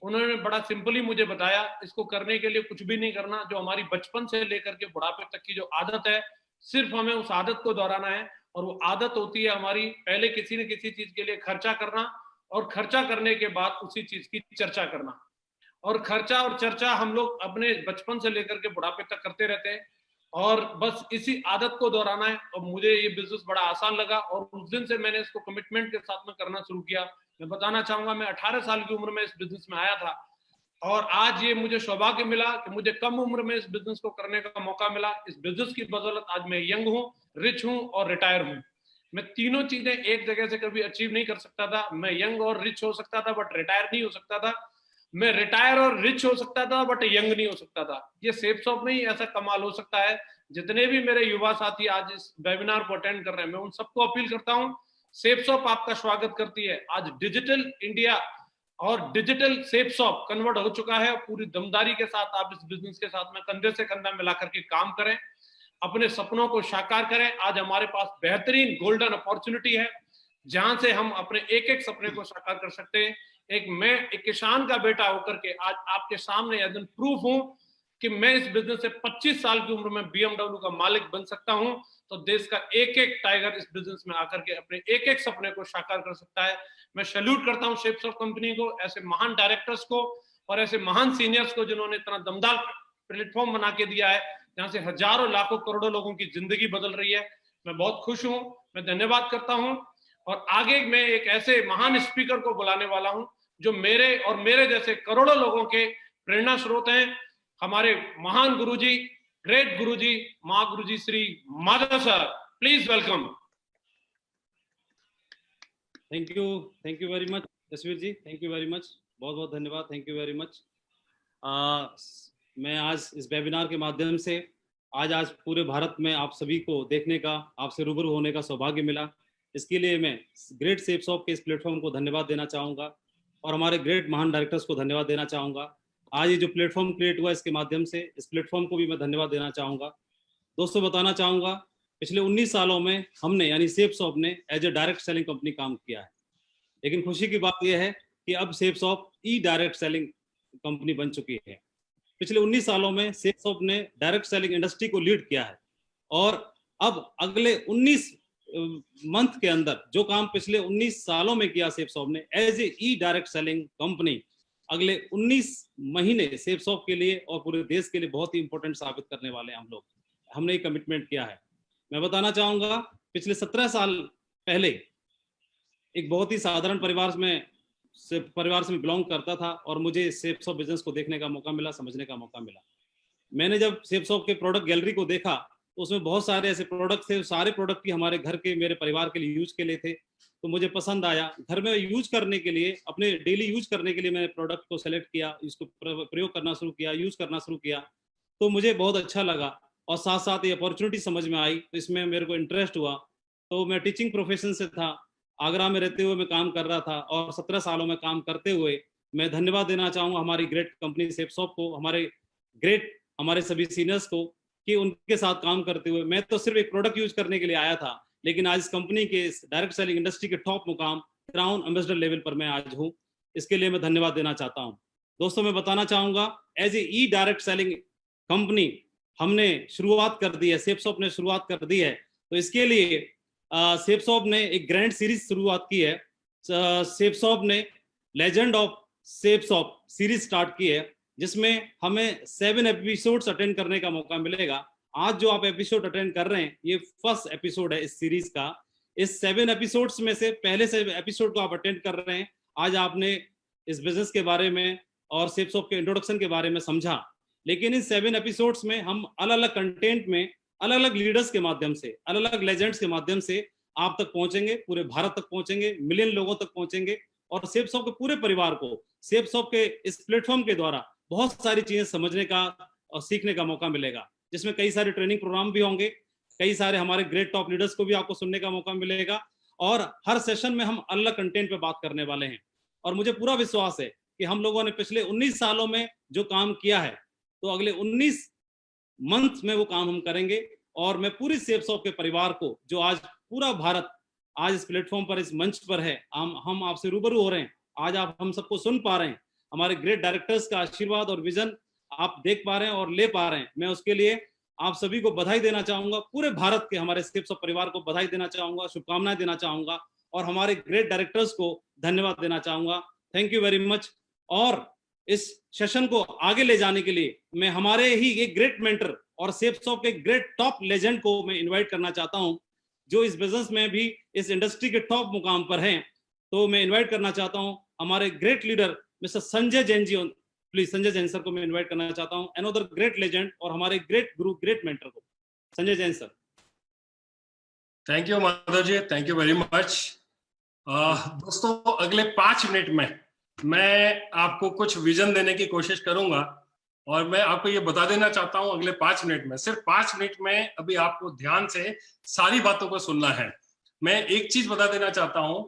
उन्होंने बड़ा सिंपली मुझे बताया इसको करने के लिए कुछ भी नहीं करना, जो हमारी बचपन से लेकर के बुढ़ापे तक की जो आदत है, सिर्फ हमें उस आदत को दोहराना है। और वो आदत होती है हमारी पहले किसी न किसी चीज के लिए खर्चा करना और खर्चा करने के बाद उसी चीज की चर्चा करना। और खर्चा और चर्चा हम लोग अपने बचपन से लेकर के बुढ़ापे तक करते रहते हैं और बस इसी आदत को दोहराना है। और मुझे ये बिजनेस बड़ा आसान लगा और उस दिन से मैंने इसको कमिटमेंट के साथ में करना शुरू किया। मैं बताना चाहूंगा, मैं 18 साल की उम्र में इस बिजनेस में आया था और आज ये मुझे सौभाग्य मिला कि मुझे कम उम्र में इस बिजनेस को करने का मौका मिला। इस बिजनेस की बदौलत आज मैं यंग हूँ, रिच हूँ और रिटायर हूँ। मैं तीनों चीजें एक जगह से कभी अचीव नहीं कर सकता था। मैं यंग और रिच हो सकता था बट रिटायर नहीं हो सकता था। मैं रिटायर और रिच हो सकता था बट यंग नहीं हो सकता था। ये सेफसॉफ्ट में ही ऐसा कमाल हो सकता है। जितने भी मेरे युवा साथी आज इस वेबिनार को अटेंड कर रहे हैं, मैं उन सबको अपील करता हूं, सेफसॉफ्ट आपका स्वागत करती है। आज डिजिटल इंडिया और डिजिटल सेफसॉफ्ट कन्वर्ट हो चुका है। पूरी दमदारी के साथ आप इस बिजनेस के साथ में कंधे से कंधा मिलाकर के काम करें, अपने सपनों को साकार करें। आज हमारे पास बेहतरीन गोल्डन अपॉर्चुनिटी है जहां से हम अपने एक एक सपने को साकार कर सकते हैं। मैं एक किसान का बेटा होकर के आज आपके सामने एज एन प्रूफ हूं कि मैं इस बिजनेस से 25 साल की उम्र में BMW का मालिक बन सकता हूं। तो देश का एक एक टाइगर इस बिजनेस में आकर के अपने एक एक सपने को साकार कर सकता है। मैं सैल्यूट करता हूं सेफसॉफ्ट कंपनी को, ऐसे महान डायरेक्टर्स को और ऐसे महान सीनियर्स को जिन्होंने इतना दमदार प्लेटफॉर्म बना के दिया है जहां से हजारों लाखों करोड़ों लोगों की जिंदगी बदल रही है। मैं बहुत खुश हूं, मैं धन्यवाद करता हूं और आगे मैं एक ऐसे महान स्पीकर को बुलाने वाला हूं जो मेरे और मेरे जैसे करोड़ों लोगों के प्रेरणा स्रोत हैं। हमारे महान गुरुजी, ग्रेट गुरुजी, महागुरुजी Shri Madhav sir, please welcome. Thank you very much Jasveer ji, thank you very much, बहुत बहुत धन्यवाद, थैंक यू वेरी मच। मैं आज इस वेबिनार के माध्यम से आज पूरे भारत में आप सभी को देखने का, आपसे रूबरू होने का सौभाग्य मिला। इसके लिए मैं ग्रेट सेप्स ऑफ के इस प्लेटफॉर्म को धन्यवाद देना चाहूँगा और हमारे ग्रेट महान डायरेक्टर्स को धन्यवाद देना चाहूँगा। आज ये जो प्लेटफॉर्म क्रिएट हुआ इसके माध्यम से इस प्लेटफॉर्म को भी मैं धन्यवाद देना चाहूँगा। दोस्तों, बताना चाहूँगा पिछले 19 सालों में हमने यानी सेप्स ऑफ ने as a direct selling company काम किया है, लेकिन खुशी की बात यह है कि अब ceps of E direct selling company बन चुकी है। पिछले 19 सालों में सेप्स ऑफ ने डायरेक्ट सेलिंग इंडस्ट्री को लीड किया है और अब अगले 19 मंथ के अंदर जो काम पिछले 19 सालों में किया सेप्स ऑफ ने as a uh direct selling company, अगले 19 महीने सेप्स ऑफ के लिए और पूरे देश के लिए बहुत ही इंपॉर्टेंट साबित करने वाले हैं हम लोग। हमने ये कमिटमेंट किया है। मैं बताना चाहूंगा, पिछले 17 साल पहले एक बहुत ही साधारण परिवार से बिलोंग करता था और मुझे सेप्स ऑफ बिजनेस को देखने का मौका मिला, समझने का मौका मिला। मैंने जब सेप्स ऑफ के प्रोडक्ट गैलरी को देखा तो उसमें बहुत सारे ऐसे प्रोडक्ट थे, सारे प्रोडक्ट ही हमारे घर के, मेरे परिवार के लिए यूज के लिए थे, तो मुझे पसंद आया। घर में यूज करने के लिए, अपने डेली यूज करने के लिए मैंने प्रोडक्ट को सेलेक्ट किया, इसको प्रयोग करना शुरू किया, यूज करना शुरू किया, तो मुझे बहुत अच्छा लगा और साथ साथ ये अपॉर्चुनिटी समझ में आई, तो इसमें मेरे को इंटरेस्ट हुआ। तो मैं टीचिंग प्रोफेशन से था, आगरा में रहते हुए मैं काम कर रहा था और 17 सालों में काम करते हुए मैं धन्यवाद देना चाहूँगा हमारी ग्रेट कंपनी सेप्स ऑफ को, हमारे सभी सीनियर्स को, कि उनके साथ काम करते हुए मैं तो सिर्फ एक प्रोडक्ट यूज करने के लिए आया था, लेकिन आज इस कंपनी के डायरेक्ट सेलिंग इंडस्ट्री के टॉप मुकाम क्राउन एम्बेसडर लेवल पर मैं आज हूँ। इसके लिए मैं धन्यवाद देना चाहता हूँ। दोस्तों, मैं बताना चाहूँगा as a uh direct selling company हमने शुरुआत कर दी है, सेप्स ऑफ ने शुरुआत कर दी है। तो इसके लिए सेप्स ऑफ ने एक ग्रैंड सीरीज शुरुआत की है। सेप्स ऑफ ने legend of ceps of series start की है, जिसमें हमें 7 एपिसोड्स अटेंड करने का मौका मिलेगा। आज जो आप एपिसोड अटेंड कर रहे हैं, ये फर्स्ट एपिसोड है इस सीरीज का। इस 7 एपिसोड्स में से पहले से एपिसोड को आप अटेंड कर रहे हैं। आज आपने इस बिजनेस के बारे में और सेप्स ऑफ के इंट्रोडक्शन के बारे में समझा, लेकिन इन 7 एपिसोड्स में हम अलग अलग कंटेंट में अलग अलग लीडर्स के माध्यम से, अलग अलग लेजेंड्स के माध्यम से आप तक पहुंचेंगे, पूरे भारत तक पहुंचेंगे, मिलियन लोगों तक पहुंचेंगे और सेप्स ऑफ के पूरे परिवार को सेप्स ऑफ के इस प्लेटफॉर्म के द्वारा बहुत सारी चीजें समझने का और सीखने का मौका मिलेगा, जिसमें कई सारे ट्रेनिंग प्रोग्राम भी होंगे, कई सारे हमारे ग्रेट टॉप लीडर्स को भी आपको सुनने का मौका मिलेगा और हर सेशन में हम अलग कंटेंट पे बात करने वाले हैं। और मुझे पूरा विश्वास है कि हम लोगों ने पिछले 19 सालों में जो काम किया है, तो अगले 19 मंथ में वो काम हम करेंगे और मैं पूरी सेप्स ऑफ के परिवार को, जो आज पूरा भारत आज इस प्लेटफॉर्म पर, इस मंच पर है, हम आपसे रूबरू हो रहे हैं, आज आप हम सबको सुन पा रहे हैं, हमारे ग्रेट डायरेक्टर्स का आशीर्वाद और विजन आप देख पा रहे हैं और ले पा रहे हैं। मैं उसके लिए आप सभी को बधाई देना चाहूंगा, पूरे भारत के हमारे सेप्स ऑफ परिवार को बधाई देना चाहूंगा, शुभकामनाएं देना चाहूंगा और हमारे ग्रेट डायरेक्टर्स को धन्यवाद देना चाहूंगा। Thank you very much. और इस सेशन को आगे ले जाने के लिए मैं हमारे ही एक ग्रेट मेंटर और सेप्स ऑफ के ग्रेट टॉप लेजेंड को मैं इन्वाइट करना चाहता हूं, जो इस बिजनेस में भी इस इंडस्ट्री के टॉप मुकाम पर हैं। तो मैं इन्वाइट करना चाहता हूं हमारे great leader mister Sanjay Jain ji. Please Sanjay Jain sir को मैं इन्वाइट करना चाहता हूं, अनदर ग्रेट लेजेंड और हमारे ग्रेट गुरु, ग्रेट मेंटर को, Sanjay Jain sir. Thank you Madhav ji, thank you very much. दोस्तों, अगले 5 मिनट में मैं आपको कुछ विजन देने की कोशिश करूंगा और मैं आपको ये बता देना चाहता हूं, अगले 5 मिनट में, सिर्फ 5 मिनट में अभी आपको ध्यान से सारी बातों को सुनना है। मैं एक चीज बता देना चाहता हूं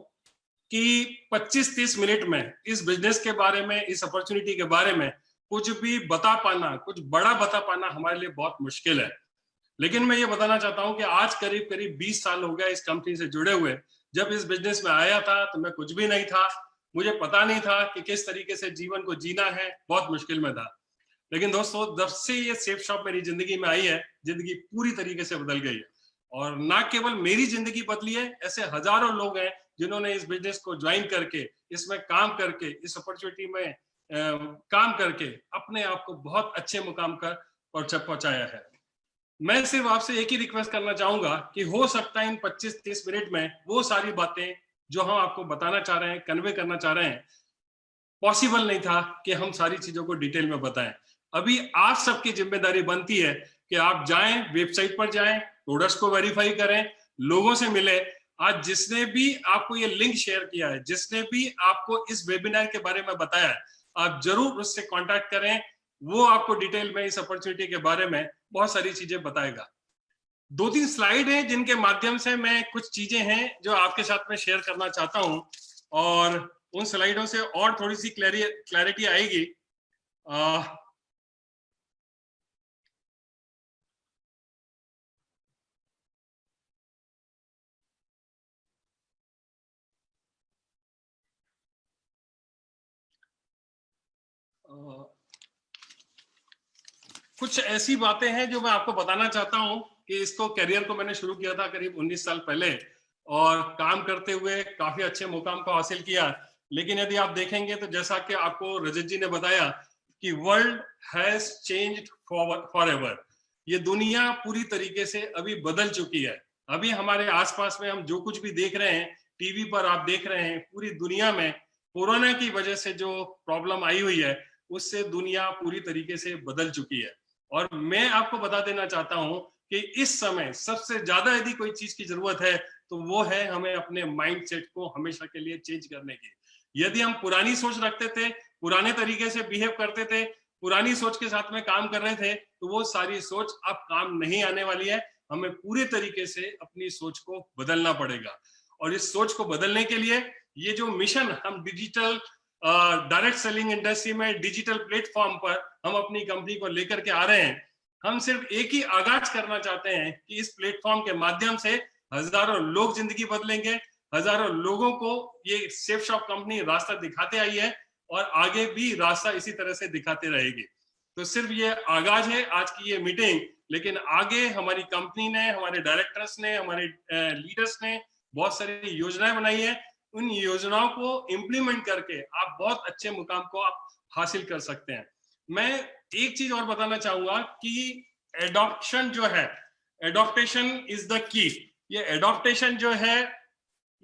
कि 25-30 मिनट में इस बिजनेस के बारे में, इस अपॉर्चुनिटी के बारे में कुछ भी बता पाना, कुछ बड़ा बता पाना हमारे लिए बहुत मुश्किल है। लेकिन मैं ये बताना चाहता हूं कि आज करीब करीब 20 साल हो गया इस कंपनी से जुड़े हुए। जब इस बिजनेस में आया था तो मैं कुछ भी नहीं था, मुझे पता नहीं था कि किस तरीके से जीवन को जीना है, बहुत मुश्किल में था। लेकिन दोस्तों, जब से ये सेप्स शॉप मेरी जिंदगी में आई है, जिंदगी पूरी तरीके से बदल गई है। और ना केवल मेरी जिंदगी बदली है, ऐसे हजारों लोग हैं जिन्होंने इस बिजनेस को ज्वाइन करके, इसमें काम करके, इस अपॉर्चुनिटी में काम करके अपने आप को बहुत अच्छे मुकाम पर पहुंचाया है। मैं सिर्फ आपसे एक ही रिक्वेस्ट करना चाहूंगा कि हो सकता है इन 25-30 मिनट में वो सारी बातें जो हम आपको बताना चाह रहे हैं, कन्वे करना चाह रहे हैं, पॉसिबल नहीं था कि हम सारी चीजों को डिटेल में बताएं। अभी आप सबकी जिम्मेदारी बनती है कि आप जाएं, वेबसाइट पर जाएं, प्रोडक्ट्स को वेरीफाई करें, लोगों से मिले, आज जिसने भी आपको ये लिंक शेयर किया है, जिसने भी आपको इस वेबिनार के बारे में बताया है, आप जरूर उससे कांटेक्ट करें। वो आपको डिटेल में इस अपॉर्चुनिटी के बारे में बहुत सारी चीजें बताएगा। 2-3 स्लाइड हैं जिनके माध्यम से मैं कुछ चीजें हैं जो आपके साथ में शेयर करना चाहता हूं, और उन स्लाइडों से और थोड़ी सी क्लैरिटी आएगी। कुछ ऐसी बातें हैं जो मैं आपको बताना चाहता हूं कि इसको करियर को मैंने शुरू किया था करीब 19 साल पहले, और काम करते हुए काफी अच्छे मुकाम को हासिल किया। लेकिन यदि आप देखेंगे तो जैसा कि आपको रजत जी ने बताया कि वर्ल्ड हैज चेंज्ड फॉरएवर, ये दुनिया पूरी तरीके से अभी बदल चुकी है। अभी हमारे आसपास में हम जो कुछ भी देख रहे हैं, टीवी पर आप देख रहे हैं, पूरी दुनिया में कोरोना की वजह से जो प्रॉब्लम आई हुई है उससे दुनिया पूरी तरीके से बदल चुकी है। और मैं आपको बता देना चाहता हूं कि इस समय सबसे ज्यादा यदि कोई चीज की जरूरत है तो वो है हमें अपने माइंडसेट को हमेशा के लिए चेंज करने की। यदि हम पुरानी सोच रखते थे, पुराने तरीके से बिहेव करते थे, पुरानी सोच के साथ में काम कर रहे थे, तो वो सारी सोच अब काम नहीं आने वाली है। हमें पूरे तरीके से अपनी सोच को बदलना पड़ेगा। और इस सोच को बदलने के लिए ये जो मिशन हम डिजिटल डायरेक्ट सेलिंग इंडस्ट्री में डिजिटल प्लेटफॉर्म पर हम अपनी कंपनी को लेकर के आ रहे हैं, हम सिर्फ एक ही आगाज करना चाहते हैं कि इस प्लेटफॉर्म के माध्यम से हजारों लोग जिंदगी बदलेंगे, हजारों लोगों को ये सेफ शॉप कंपनी रास्ता दिखाते आई है और आगे भी रास्ता इसी तरह से दिखाते रहेगी। तो सिर्फ ये आगाज है आज की ये मीटिंग, लेकिन आगे हमारी कंपनी ने, हमारे डायरेक्टर्स ने, हमारे लीडर्स ने बहुत सारी योजनाएं बनाई है। उन योजनाओं को इम्प्लीमेंट करके आप बहुत अच्छे मुकाम को आप हासिल कर सकते हैं। मैं एक चीज और बताना चाहूंगा कि एडॉप्शन जो है, एडॉप्टेशन इज द की। ये एडॉप्टेशन जो है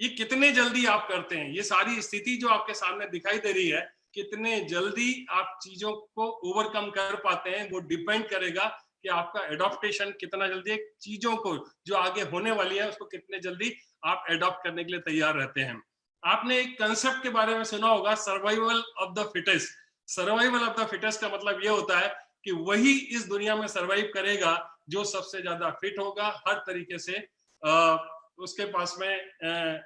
ये कितने जल्दी आप करते हैं, ये सारी स्थिति जो आपके सामने दिखाई दे रही है, कितने जल्दी आप चीजों को ओवरकम कर पाते हैं, वो डिपेंड करेगा कि आपका एडॉप्टेशन कितना जल्दी, चीजों को जो आगे होने वाली है उसको कितने जल्दी आप एडॉप्ट करने के लिए तैयार रहते हैं। आपने एक कंसेप्ट के बारे में सुना होगा, survival of the fittest. Survival of the fittest का मतलब ये होता है कि वही इस दुनिया में सर्वाइव करेगा जो सबसे ज्यादा फिट होगा, हर तरीके से उसके पास में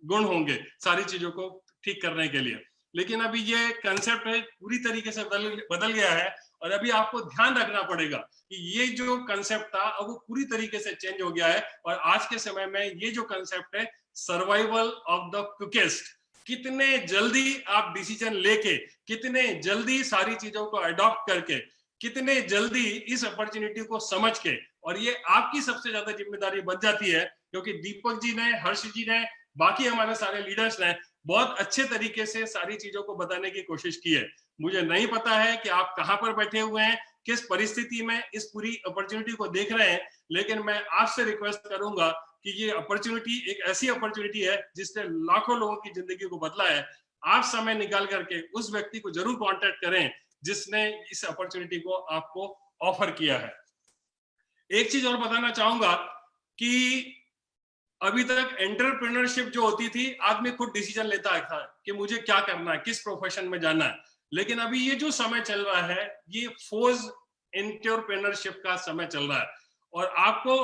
गुण होंगे सारी चीजों को ठीक करने के लिए। लेकिन अभी ये कंसेप्ट है पूरी तरीके से बदल गया है, और अभी आपको ध्यान रखना पड़ेगा कि ये जो कंसेप्ट था अब वो पूरी तरीके से चेंज हो गया है। और आज के समय में ये जो कंसेप्ट है सर्वाइवल ऑफ द क्विकेस्ट, कितने जल्दी आप डिसीजन लेके, कितने जल्दी सारी चीजों को अडॉप्ट करके, कितने जल्दी इस अपॉर्चुनिटी को समझ के, और ये आपकी सबसे ज्यादा जिम्मेदारी बन जाती है, क्योंकि दीपक जी ने, हर्ष जी ने, बाकी हमारे सारे लीडर्स ने बहुत अच्छे तरीके से सारी चीजों को बताने की कोशिश की है। मुझे नहीं पता है कि आप कहां पर बैठे हुए हैं, किस परिस्थिति में इस पूरी अपॉर्चुनिटी को देख रहे हैं, लेकिन मैं आपसे रिक्वेस्ट करूंगा कि ये अपॉर्चुनिटी एक ऐसी अपॉर्चुनिटी है जिसने लाखों लोगों की जिंदगी को बदला है। आप समय निकाल करके उस व्यक्ति को जरूर कांटेक्ट करें जिसने इस अपॉर्चुनिटी को आपको ऑफर किया है। एक चीज और बताना चाहूंगा कि अभी तक एंटरप्रेन्योरशिप जो होती थी, आदमी खुद डिसीजन लेता था कि मुझे क्या करना है, किस प्रोफेशन में जाना है। लेकिन अभी ये जो समय चल रहा है ये फोर्स एंटरप्रेन्योरशिप का समय चल रहा है, और आपको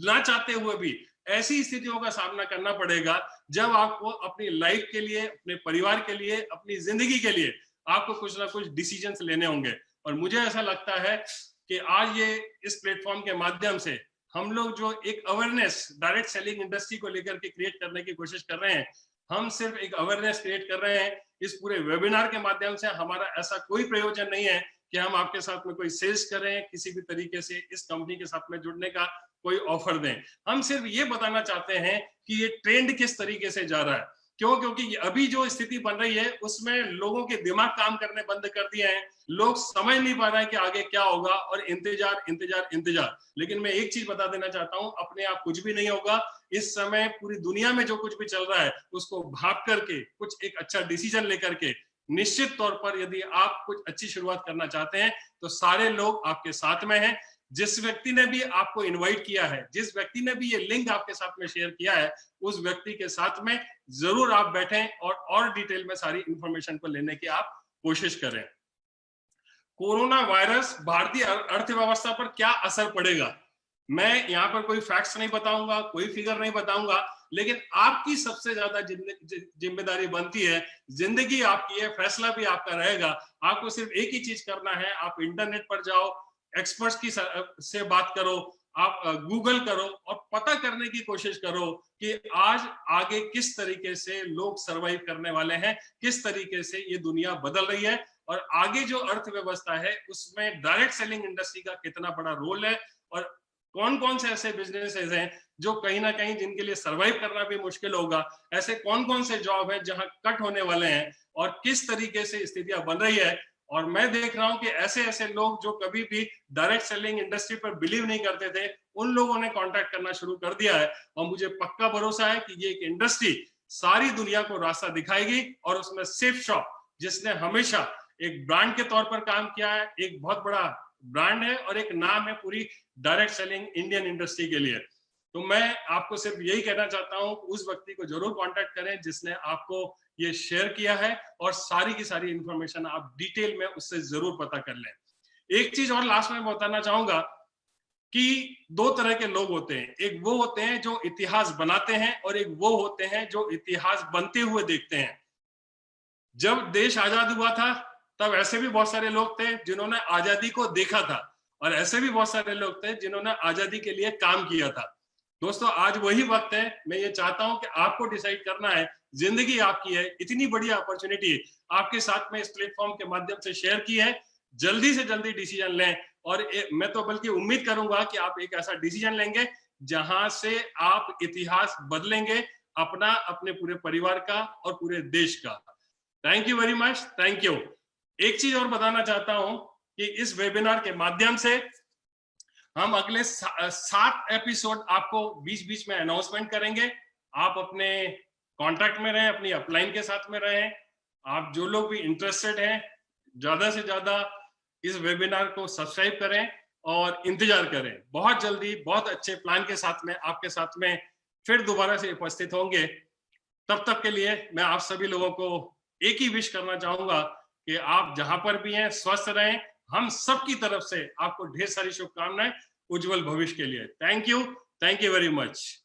ना चाहते हुए भी ऐसी स्थितियों का सामना करना पड़ेगा जब आपको अपनी लाइफ के लिए, अपने परिवार के लिए, अपनी जिंदगी के लिए आपको कुछ ना कुछ डिसीजंस लेने होंगे। और मुझे ऐसा लगता है कि आज ये इस प्लेटफॉर्म के माध्यम से हम लोग जो एक अवेयरनेस डायरेक्ट सेलिंग इंडस्ट्री को लेकर के क्रिएट करने की कोशिश कर रहे हैं, हम सिर्फ एक अवेयरनेस क्रिएट कर रहे हैं। इस पूरे वेबिनार के माध्यम से हमारा ऐसा कोई प्रयोजन नहीं है कि हम आपके साथ में कोई सेल्स करें, किसी भी तरीके से इस कंपनी के साथ में जुड़ने का कोई ऑफर दें। हम सिर्फ ये बताना चाहते हैं कि ये ट्रेंड किस तरीके से जा रहा है। क्यों? क्योंकि अभी जो स्थिति बन रही है उसमें लोगों के दिमाग काम करने बंद कर दिए हैं, लोग समझ नहीं पा रहे हैं कि आगे क्या होगा, और इंतजार इंतजार इंतजार। लेकिन मैं एक चीज बता देना चाहता हूं, अपने आप कुछ भी नहीं होगा। इस समय पूरी दुनिया में जो कुछ भी चल रहा है उसको भाप करके कुछ एक अच्छा डिसीजन लेकर के, निश्चित तौर पर यदि आप कुछ अच्छी शुरुआत करना चाहते हैं तो सारे लोग आपके साथ में हैं। जिस व्यक्ति ने भी आपको इनवाइट किया है, जिस व्यक्ति ने भी ये लिंक आपके साथ में शेयर किया है, उस व्यक्ति के साथ में जरूर आप बैठें और डिटेल में सारी इंफॉर्मेशन को लेने की आप कोशिश करें। कोरोना वायरस भारतीय अर्थव्यवस्था पर क्या असर पड़ेगा, मैं यहाँ पर कोई फैक्ट्स नहीं बताऊंगा, कोई फिगर नहीं बताऊंगा, लेकिन आपकी सबसे ज्यादा जिम्मेदारी बनती है, जिंदगी आपकी है, फैसला भी आपका रहेगा। आपको सिर्फ एक ही चीज करना है, आप इंटरनेट पर जाओ, एक्सपर्ट्स की से बात करो, आप गूगल करो और पता करने की कोशिश करो कि आज आगे किस तरीके से लोग सरवाइव करने वाले हैं, किस तरीके से ये दुनिया बदल रही है और आगे जो अर्थव्यवस्था है उसमें डायरेक्ट सेलिंग इंडस्ट्री का कितना बड़ा रोल है और कौन कौन से ऐसे बिजनेसेस हैं जो कहीं ना कहीं जिनके लिए सरवाइव करना भी मुश्किल होगा, ऐसे कौन कौन से जॉब है जहां कट होने वाले हैं और किस तरीके से स्थितियां बन रही है। और मैं देख रहा हूं कि ऐसे ऐसे लोग जो कभी भी डायरेक्ट सेलिंग इंडस्ट्री पर बिलीव नहीं करते थे, उन लोगों ने कॉन्टैक्ट करना शुरू कर दिया है और मुझे पक्का भरोसा है कि ये एक इंडस्ट्री सारी दुनिया को रास्ता दिखाएगी और उसमें सेफ शॉप, जिसने हमेशा एक ब्रांड के तौर पर काम किया है, एक बहुत बड़ा ब्रांड है और एक नाम है पूरी डायरेक्ट सेलिंग इंडियन इंडस्ट्री के लिए। तो मैं आपको सिर्फ यही कहना चाहता हूं, उस व्यक्ति को जरूर कांटेक्ट करें जिसने आपको ये शेयर किया है और सारी की सारी इंफॉर्मेशन आप डिटेल में उससे जरूर पता कर लें। एक चीज और लास्ट में बताना चाहूंगा कि दो तरह के लोग होते हैं, एक वो होते हैं जो इतिहास बनाते हैं और एक वो होते हैं जो इतिहास बनते हुए देखते हैं। जब देश आजाद हुआ था तब ऐसे भी बहुत सारे लोग थे जिन्होंने आजादी को देखा था और ऐसे भी बहुत सारे लोग थे जिन्होंने आजादी के लिए काम किया था। दोस्तों, आज वही वक्त है, मैं ये चाहता हूं कि आपको डिसाइड करना है, जिंदगी आपकी है, इतनी बड़ी अपॉर्चुनिटी आपके साथ में इस प्लेटफॉर्म के माध्यम से शेयर की है, जल्दी से जल्दी डिसीजन लें। और मैं तो बल्कि उम्मीद करूंगा कि आप एक ऐसा डिसीजन लेंगे जहां से आप इतिहास बदलेंगे अपना, अपने पूरे परिवार का और पूरे देश का। Thank you very much, thank you. एक चीज और बताना चाहता हूं कि इस वेबिनार के माध्यम से हम अगले 7 एपिसोड आपको बीच बीच में अनाउंसमेंट करेंगे। आप अपने कांटेक्ट में रहें, अपनी अपलाइन के साथ में रहें। आप जो लोग भी इंटरेस्टेड हैं, ज्यादा से ज्यादा इस वेबिनार को सब्सक्राइब करें और इंतजार करें। बहुत जल्दी बहुत अच्छे प्लान के साथ में आपके साथ में फिर दोबारा से उपस्थित होंगे। तब तक के लिए मैं आप सभी लोगों को एक ही विश करना चाहूंगा कि आप जहां पर भी हैं स्वस्थ रहें। हम सब की तरफ से आपको ढेर सारी शुभकामनाएं उज्जवल भविष्य के लिए। Thank you very much.